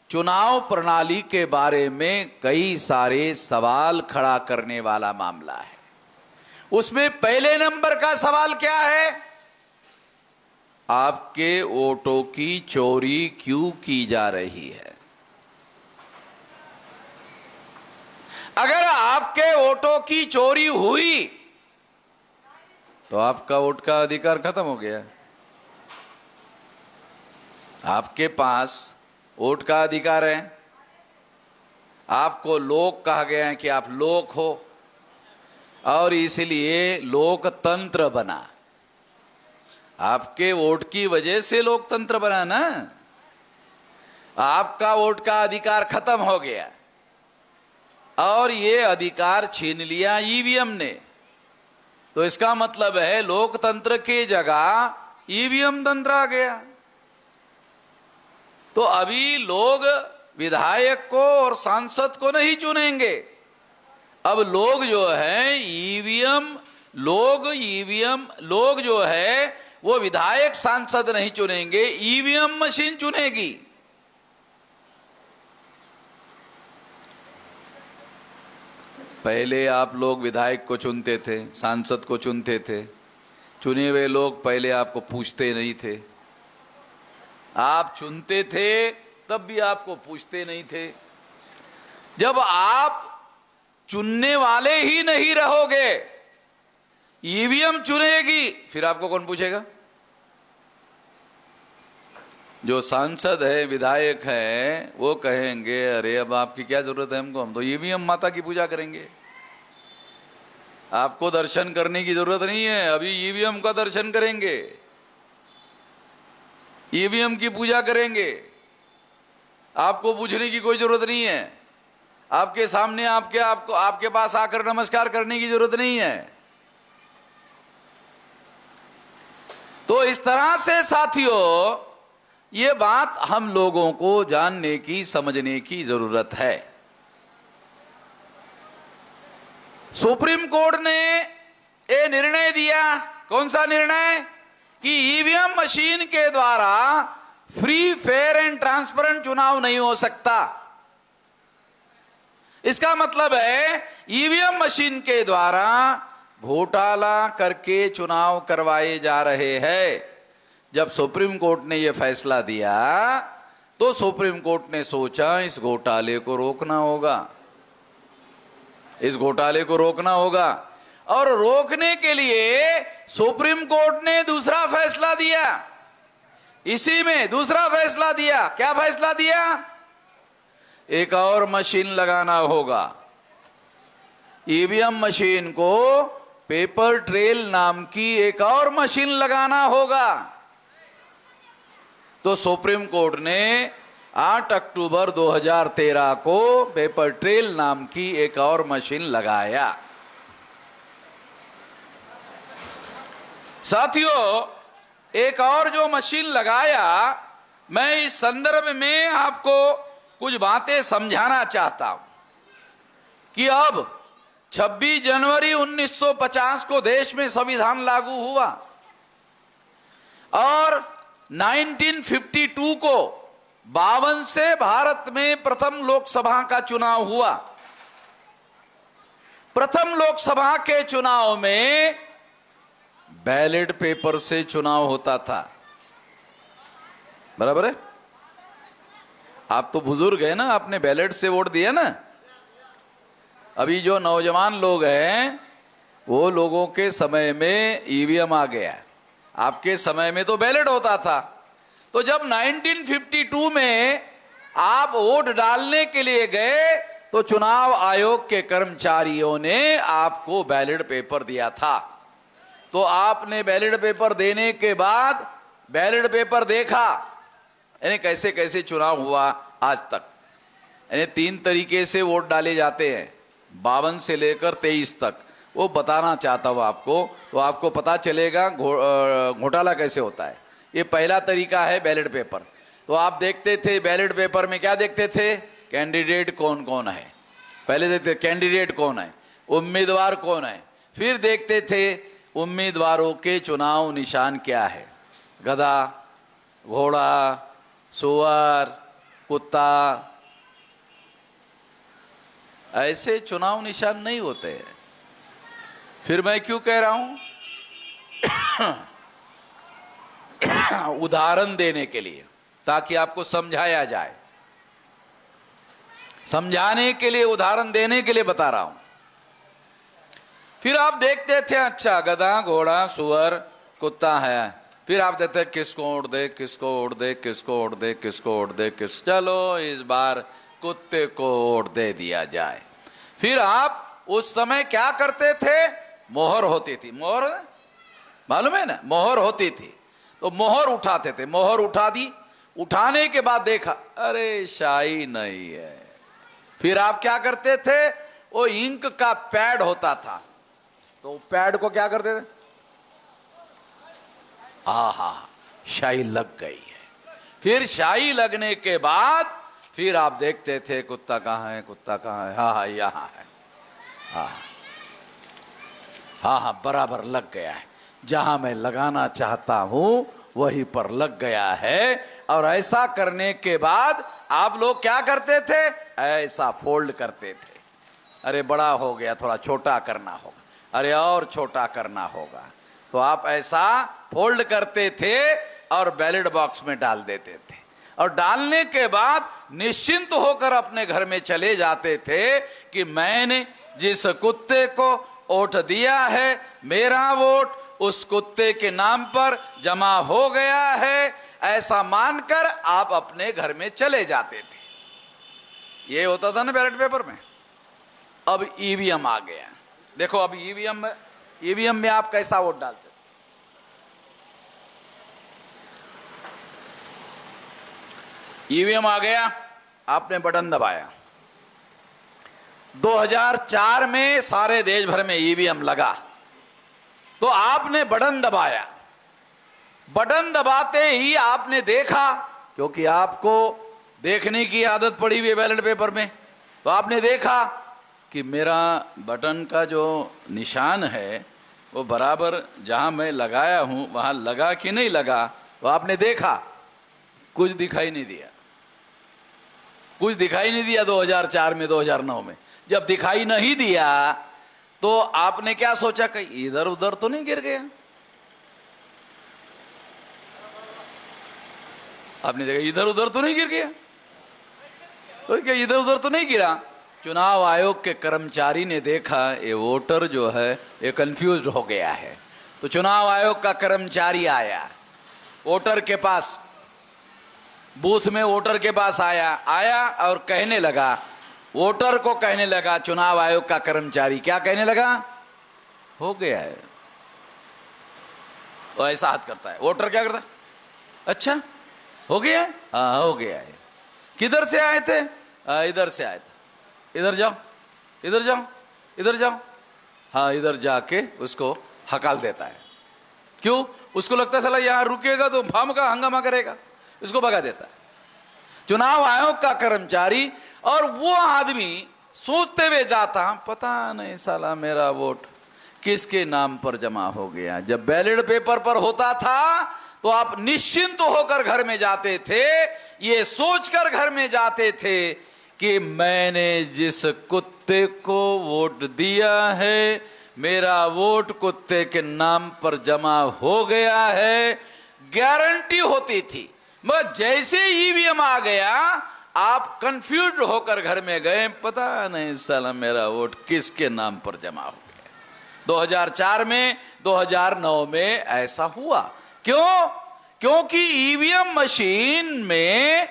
चुनाव प्रणाली के बारे में कई सारे सवाल खड़ा करने वाला मामला है। उसमें पहले नंबर का सवाल क्या है? आपके वोटों की चोरी क्यों की जा रही है? अगर आपके वोटों की चोरी हुई तो आपका वोट का अधिकार खत्म हो गया। आपके पास वोट का अधिकार है, आपको लोक कहा गया है कि आप लोक हो, और इसलिए लोकतंत्र बना। आपके वोट की वजह से लोकतंत्र बना ना। आपका वोट का अधिकार खत्म हो गया और ये अधिकार छीन लिया ईवीएम ने। तो इसका मतलब है लोकतंत्र की जगह ईवीएम तंत्र आ गया। तो अभी लोग विधायक को और सांसद को नहीं चुनेंगे। अब लोग जो है लोग जो है वो विधायक सांसद नहीं चुनेंगे, ईवीएम मशीन चुनेगी। पहले आप लोग विधायक को चुनते थे, सांसद को चुनते थे, चुने हुए लोग पहले आपको पूछते नहीं थे। आप चुनते थे तब भी आपको पूछते नहीं थे। जब आप चुनने वाले ही नहीं रहोगे, ईवीएम चुनेगी, फिर आपको कौन पूछेगा? जो सांसद है, विधायक है, वो कहेंगे अरे अब आपकी क्या जरूरत है हमको, हम तो ईवीएम माता की पूजा करेंगे। आपको दर्शन करने की जरूरत नहीं है, अभी ईवीएम का दर्शन करेंगे, ईवीएम की पूजा करेंगे। आपको पूछने की कोई जरूरत नहीं है, आपके सामने आपके पास आकर नमस्कार करने की जरूरत नहीं है। तो इस तरह से साथियों, ये बात हम लोगों को जानने की, समझने की जरूरत है। सुप्रीम कोर्ट ने ये निर्णय दिया, कौन सा निर्णय? कि ईवीएम मशीन के द्वारा फ्री, फेयर एंड ट्रांसपेरेंट चुनाव नहीं हो सकता। इसका मतलब है ईवीएम मशीन के द्वारा घोटाला करके चुनाव करवाए जा रहे हैं। जब सुप्रीम कोर्ट ने यह फैसला दिया तो सुप्रीम कोर्ट ने सोचा इस घोटाले को रोकना होगा, इस घोटाले को रोकना होगा। और रोकने के लिए सुप्रीम कोर्ट ने दूसरा फैसला दिया। इसी में दूसरा फैसला दिया। क्या फैसला दिया? एक और मशीन लगाना होगा। ईवीएम मशीन को पेपर ट्रेल नाम की एक और मशीन लगाना होगा। तो सुप्रीम कोर्ट ने 8 अक्टूबर 2013 को पेपर ट्रेल नाम की एक और मशीन लगाया। साथियों, एक और जो मशीन लगाया, मैं इस संदर्भ में आपको कुछ बातें समझाना चाहता हूं कि अब 26 जनवरी 1950 को देश में संविधान लागू हुआ और 1952 को 52 से भारत में प्रथम लोकसभा का चुनाव हुआ। प्रथम लोकसभा के चुनाव में बैलेट पेपर से चुनाव होता था। बराबर है? आप तो बुजुर्ग है ना, आपने बैलेट से वोट दिया ना। अभी जो नौजवान लोग हैं वो लोगों के समय में ईवीएम आ गया, आपके समय में तो बैलेट होता था। तो जब 1952 में आप वोट डालने के लिए गए तो चुनाव आयोग के कर्मचारियों ने आपको बैलेट पेपर दिया था। तो आपने बैलेट पेपर देने के बाद बैलेट पेपर देखा, यानी कैसे कैसे चुनाव हुआ आज तक। यानी 3 तरीके से वोट डाले जाते हैं, 52 से लेकर 23 तक। वो बताना चाहता हूँ आपको, तो आपको पता चलेगा घोटाला कैसे होता है। ये पहला तरीका है बैलेट पेपर। तो आप देखते थे बैलेट पेपर में क्या देखते थे? कैंडिडेट कौन कौन है, पहले देखते कैंडिडेट कौन है, उम्मीदवार कौन है। फिर देखते थे उम्मीदवारों के चुनाव निशान क्या है, गधा, घोड़ा, सुअर, कुत्ता। ऐसे चुनाव निशान नहीं होते हैं। फिर मैं क्यों कह रहा हूं? उदाहरण देने के लिए, ताकि आपको समझाया जाए। समझाने के लिए, उदाहरण देने के लिए बता रहा हूं। फिर आप देखते थे, अच्छा गधा, घोड़ा, सुअर, कुत्ता है। फिर आप देखते हैं किसको वोट दे, किसको वोट दे, किसको वोट दे, किसको वोट दे, चलो इस बार कुत्ते को वोट दे दिया जाए। फिर आप उस समय क्या करते थे? मोहर होती थी। मोहर मालूम है ना? मोहर होती थी। तो मोहर उठाते थे, मोहर उठा दी, उठाने के बाद देखा अरे शाही नहीं है। फिर आप क्या करते थे, वो इंक का पैड होता था, तो पैड को क्या करते थे, आहा शाही लग गई है। फिर शाही लगने के बाद फिर आप देखते थे कुत्ता कहाँ है, कुत्ता कहाँ है, हाँ हाँ यहाँ है, हाँ हाँ हाँ बराबर लग गया है, जहां मैं लगाना चाहता हूं वहीं पर लग गया है। और ऐसा करने के बाद आप लोग क्या करते थे, ऐसा फोल्ड करते थे, अरे बड़ा हो गया थोड़ा छोटा करना होगा, अरे और छोटा करना होगा, तो आप ऐसा फोल्ड करते थे और बैलेट बॉक्स में डाल देते थे। और डालने के बाद निश्चिंत होकर अपने घर में चले जाते थे कि मैंने जिस कुत्ते को वोट दिया है, मेरा वोट उस कुत्ते के नाम पर जमा हो गया है, ऐसा मानकर आप अपने घर में चले जाते थे। ये होता था ना बैलेट पेपर में। अब ईवीएम आ गया, देखो अब ईवीएम में आप कैसा वोट डालते, ईवीएम आ गया, आपने बटन दबाया। 2004 में सारे देश भर में ईवीएम लगा, तो आपने बटन दबाया, बटन दबाते ही आपने देखा, क्योंकि आपको देखने की आदत पड़ी हुई है बैलेट पेपर में, तो आपने देखा कि मेरा बटन का जो निशान है वो बराबर जहां मैं लगाया हूं वहां लगा कि नहीं लगा। तो आपने देखा, कुछ दिखाई नहीं दिया, कुछ दिखाई नहीं दिया 2004 में, 2009 में। जब दिखाई नहीं दिया तो आपने क्या सोचा, कहीं इधर उधर तो नहीं गिर गया। आपने देखा इधर उधर तो नहीं गिर गया, तो क्या इधर उधर तो नहीं गिरा। चुनाव आयोग के कर्मचारी ने देखा ये वोटर जो है ये कंफ्यूज हो गया है, तो चुनाव आयोग का कर्मचारी आया वोटर के पास, बूथ में वोटर के पास आया और कहने लगा, वोटर को कहने लगा, चुनाव आयोग का कर्मचारी क्या कहने लगा, हो गया है। वो ऐसा हाथ करता है, वोटर क्या करता है, अच्छा हो गया है, हाँ हो गया है। किधर से आए थे, इधर से आए थे, इधर जाओ, इधर जाओ, इधर जाओ, हाँ इधर जाके उसको हकाल देता है। क्यों, उसको लगता है साला यहां रुकेगा तो फार्म का हंगामा करेगा, इसको भगा देता है चुनाव आयोग का कर्मचारी। और वो आदमी सोचते हुए जाता, पता नहीं साला मेरा वोट किसके नाम पर जमा हो गया। जब बैलेट पेपर पर होता था तो आप निश्चिंत होकर घर में जाते थे, ये सोचकर घर में जाते थे कि मैंने जिस कुत्ते को वोट दिया है, मेरा वोट कुत्ते के नाम पर जमा हो गया है, गारंटी होती थी। मगर जैसे ईवीएम आ गया आप कंफ्यूज होकर घर में गए, पता नहीं साला मेरा वोट किसके नाम पर जमा हो गया। 2004 में, 2009 में ऐसा हुआ। क्यों? क्योंकि ईवीएम मशीन में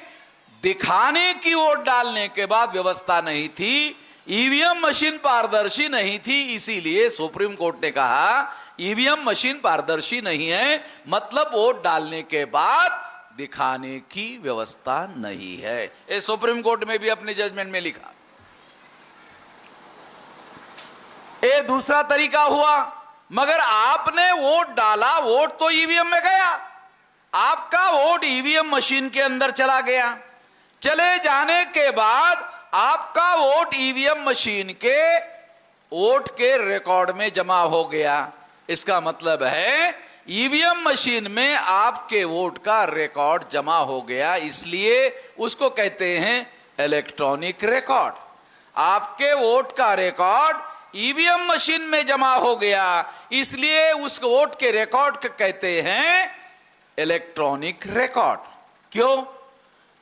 दिखाने की वोट डालने के बाद व्यवस्था नहीं थी, ईवीएम मशीन पारदर्शी नहीं थी, इसीलिए सुप्रीम कोर्ट ने कहा ईवीएम मशीन पारदर्शी नहीं है, मतलब वोट डालने के बाद दिखाने की व्यवस्था नहीं है। ये सुप्रीम कोर्ट में भी अपने जजमेंट में लिखा। ये दूसरा तरीका हुआ। मगर आपने वोट डाला, वोट तो ईवीएम में गया, आपका वोट ईवीएम मशीन के अंदर चला गया। चले जाने के बाद आपका वोट ईवीएम मशीन के वोट के रिकॉर्ड में जमा हो गया। इसका मतलब है ईवीएम मशीन में आपके वोट का रिकॉर्ड जमा हो गया, इसलिए उसको कहते हैं इलेक्ट्रॉनिक रिकॉर्ड। आपके वोट का रिकॉर्ड ईवीएम मशीन में जमा हो गया, इसलिए उस वोट के रिकॉर्ड को कहते हैं इलेक्ट्रॉनिक रिकॉर्ड। क्यों?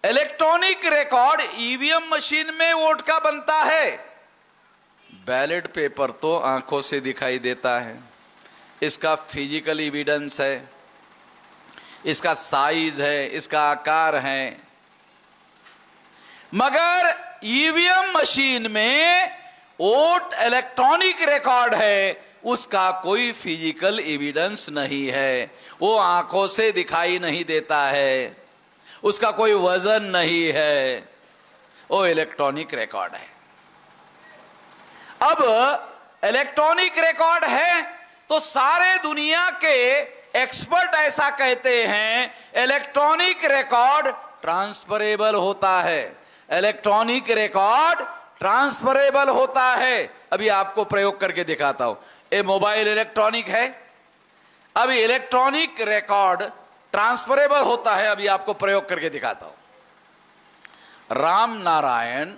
इलेक्ट्रॉनिक रिकॉर्ड ईवीएम मशीन में वोट का बनता है, बैलेट पेपर तो आंखों से दिखाई देता है, इसका फिजिकल एविडेंस है, इसका साइज है, इसका आकार है। मगर ईवीएम मशीन में वोट इलेक्ट्रॉनिक रिकॉर्ड है, उसका कोई फिजिकल एविडेंस नहीं है, वो आंखों से दिखाई नहीं देता है, उसका कोई वजन नहीं है, वो इलेक्ट्रॉनिक रिकॉर्ड है। अब इलेक्ट्रॉनिक रिकॉर्ड है तो सारे दुनिया के एक्सपर्ट ऐसा कहते हैं इलेक्ट्रॉनिक रिकॉर्ड ट्रांसफरेबल होता है, इलेक्ट्रॉनिक रिकॉर्ड ट्रांसफरेबल होता है। अभी आपको प्रयोग करके दिखाता हूं। ये मोबाइल इलेक्ट्रॉनिक है, अभी इलेक्ट्रॉनिक रिकॉर्ड ट्रांसफरेबल होता है। अभी आपको प्रयोग करके दिखाता हूं। राम नारायण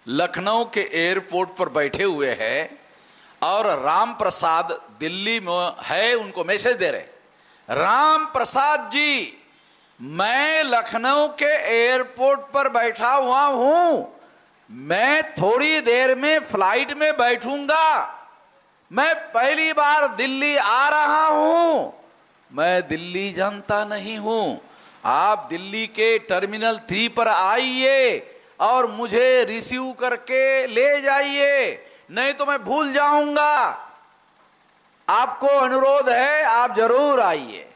लखनऊ के एयरपोर्ट पर बैठे हुए हैं और राम प्रसाद दिल्ली में है, उनको मैसेज दे रहे, राम प्रसाद जी मैं लखनऊ के एयरपोर्ट पर बैठा हुआ हूं, मैं थोड़ी देर में फ्लाइट में बैठूंगा, मैं पहली बार दिल्ली आ रहा हूं, मैं दिल्ली जानता नहीं हूं, आप दिल्ली के टर्मिनल 3 पर आइए और मुझे रिसीव करके ले जाइए, नहीं तो मैं भूल जाऊंगा, आपको अनुरोध है आप जरूर आइए।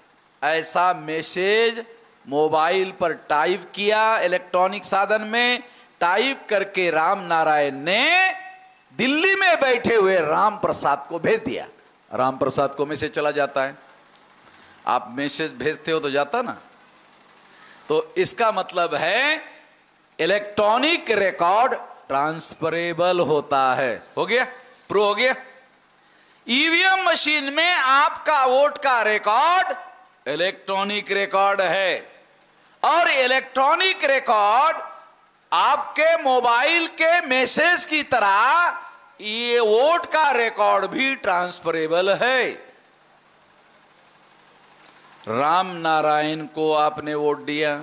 ऐसा मैसेज मोबाइल पर टाइप किया, इलेक्ट्रॉनिक साधन में टाइप करके राम नारायण ने दिल्ली में बैठे हुए राम प्रसाद को भेज दिया। राम प्रसाद को मैसेज चला जाता है, आप मैसेज भेजते हो तो जाता ना। तो इसका मतलब है इलेक्ट्रॉनिक रिकॉर्ड ट्रांसफरेबल होता है। हो गया, प्रूव हो गया। ईवीएम मशीन में आपका वोट का रिकॉर्ड इलेक्ट्रॉनिक रिकॉर्ड है और इलेक्ट्रॉनिक रिकॉर्ड आपके मोबाइल के मैसेज की तरह ये वोट का रिकॉर्ड भी ट्रांसफरेबल है। राम नारायण को आपने वोट दिया,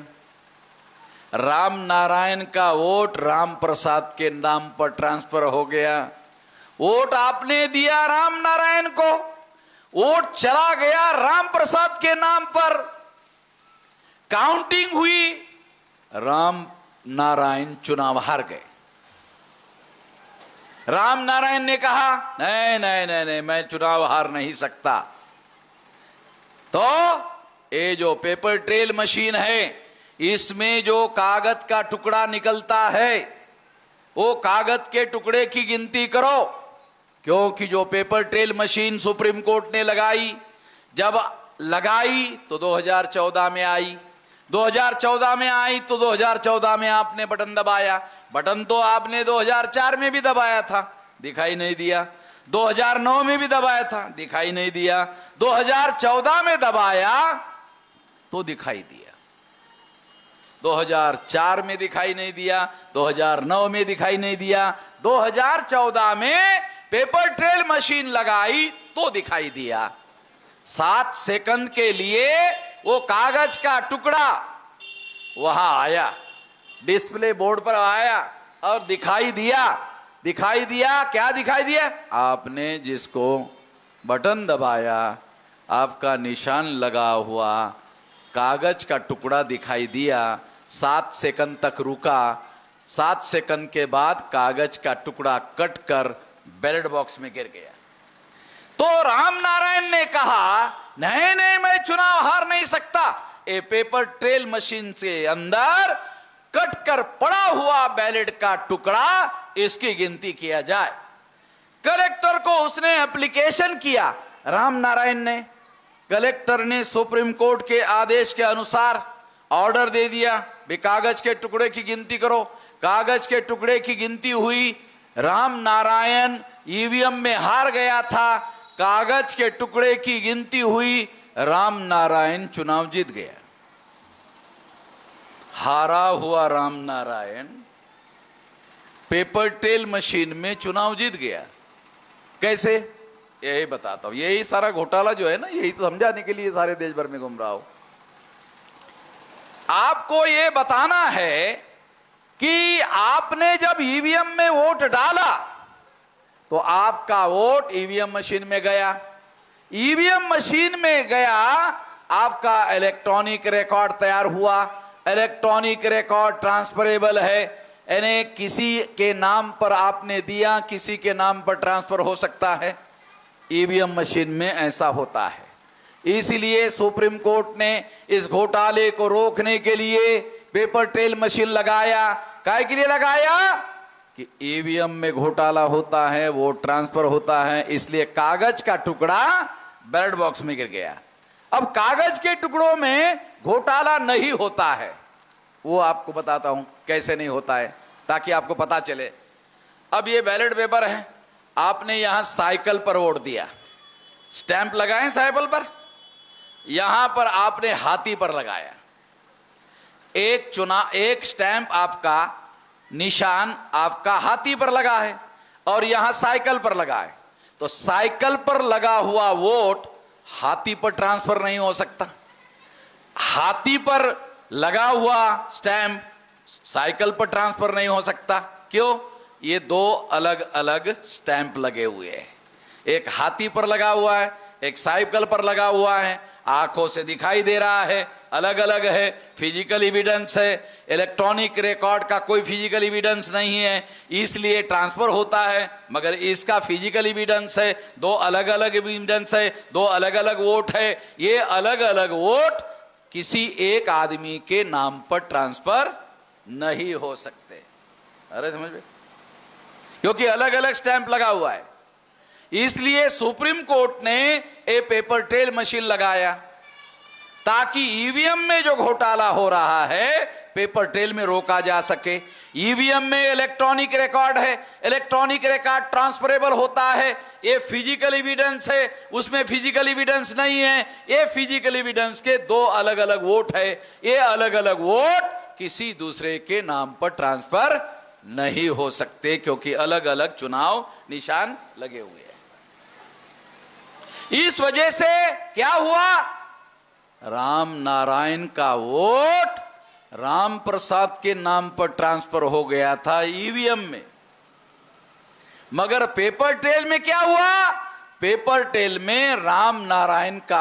राम नारायण का वोट राम प्रसाद के नाम पर ट्रांसफर हो गया। वोट आपने दिया राम नारायण को, वोट चला गया राम प्रसाद के नाम पर, काउंटिंग हुई, राम नारायण चुनाव हार गए। राम नारायण ने कहा नहीं नहीं नहीं नहीं, मैं चुनाव हार नहीं सकता। तो ये जो पेपर ट्रेल मशीन है, इसमें जो कागज का टुकड़ा निकलता है, वो कागज के टुकड़े की गिनती करो, क्योंकि जो paper trail machine supreme court ने लगाई, जब लगाई तो 2014 में आई, 2014 में आई तो 2014 में आपने बटन दबाया, बटन तो आपने 2004 में भी दबाया था, दिखाई नहीं दिया, 2009 में भी दबाया था, दिखाई नहीं दिया, 2014 में दबाया तो दिखाई दिया, 2004 में दिखाई नहीं दिया, 2009 में दिखाई नहीं दिया, 2014 में पेपर ट्रेल मशीन लगाई तो दिखाई दिया। 7 सेकंड के लिए वो कागज का टुकड़ा वहां आया, डिस्प्ले बोर्ड पर आया और दिखाई दिया। दिखाई दिया, क्या दिखाई दिया? आपने जिसको बटन दबाया, आपका निशान लगा हुआ कागज का टुकड़ा दिखाई दिया। 7 सेकंड तक रुका, 7 सेकंड के बाद कागज का टुकड़ा कट कर बैलेट बॉक्स में गिर गया। तो राम नारायण ने कहा नहीं नहीं, मैं चुनाव हार नहीं सकता, ये पेपर ट्रेल मशीन से अंदर कट कर पड़ा हुआ बैलेट का टुकड़ा, इसकी गिनती किया जाए। कलेक्टर को उसने एप्लीकेशन किया, राम नारायण ने, कलेक्टर ने सुप्रीम कोर्ट के आदेश के अनुसार ऑर्डर दे दिया, भी कागज के टुकड़े की गिनती करो। कागज के टुकड़े की गिनती हुई, राम नारायण ईवीएम में हार गया था, कागज के टुकड़े की गिनती हुई, राम नारायण चुनाव जीत गया। हारा हुआ Ram Narayan paper trail machine में चुनाव जीत गया। कैसे? यही बताता हूं। यही सारा घोटाला जो है ना, यही तो समझाने के लिए सारे देश भर में घूम रहा हूं। आपको यह बताना है कि आपने जब ईवीएम में वोट डाला तो आपका वोट ईवीएम मशीन में गया, ईवीएम मशीन में गया, आपका इलेक्ट्रॉनिक रिकॉर्ड तैयार हुआ। इलेक्ट्रॉनिक रिकॉर्ड ट्रांसफरेबल है, यानी किसी के नाम पर आपने दिया, किसी के नाम पर ट्रांसफर हो सकता है। ईवीएम मशीन में ऐसा होता है। इसलिए सुप्रीम कोर्ट ने इस घोटाले को रोकने के लिए पेपर ट्रेल मशीन लगाया। काय के लिए लगाया? कि ईवीएम में घोटाला होता है, वोट ट्रांसफर होता है, इसलिए कागज का टुकड़ा बैलेट बॉक्स में गिर गया। अब कागज के टुकड़ों में घोटाला नहीं होता है, वो आपको बताता हूं कैसे नहीं होता है, ताकि आपको पता चले। अब ये बैलेट पेपर है, आपने यहां साइकिल पर वोट दिया, स्टैंप लगाए साइकिल पर, यहां पर आपने हाथी पर लगाया। एक स्टैंप आपका, निशान आपका हाथी पर लगा है और यहां साइकिल पर लगा है। तो साइकिल पर लगा हुआ वोट हाथी पर ट्रांसफर नहीं हो सकता, हाथी पर लगा हुआ स्टैंप साइकिल पर ट्रांसफर नहीं हो सकता। क्यों? ये दो अलग अलग स्टैंप लगे हुए हैं, एक हाथी पर लगा हुआ है, एक साइकिल पर लगा हुआ है, आंखों से दिखाई दे रहा है, अलग अलग है, फिजिकल एविडेंस है। इलेक्ट्रॉनिक रिकॉर्ड का कोई फिजिकल एविडेंस नहीं है, इसलिए ट्रांसफर होता है, मगर इसका फिजिकल एविडेंस है, दो अलग अलग एविडेंस है, दो अलग अलग वोट है। ये अलग अलग वोट किसी एक आदमी के नाम पर ट्रांसफर नहीं हो सकते। अरे समझ में, क्योंकि अलग अलग स्टैंप लगा हुआ है। इसलिए सुप्रीम कोर्ट ने ए पेपर ट्रेल मशीन लगाया ताकि ईवीएम में जो घोटाला हो रहा है पेपर ट्रेल में रोका जा सके। ईवीएम में इलेक्ट्रॉनिक रिकॉर्ड है, इलेक्ट्रॉनिक रिकॉर्ड ट्रांसफरेबल होता है। ये फिजिकल एविडेंस है, उसमें फिजिकल एविडेंस नहीं है। ये फिजिकल एविडेंस के दो अलग अलग वोट है, ये अलग अलग वोट किसी दूसरे के नाम पर ट्रांसफर नहीं हो सकते, क्योंकि अलग अलग चुनाव निशान लगे हुए हैं। इस वजह से क्या हुआ? राम नारायण का वोट राम प्रसाद के नाम पर ट्रांसफर हो गया था ईवीएम में, मगर पेपर ट्रेल में क्या हुआ? पेपर ट्रेल में राम नारायण का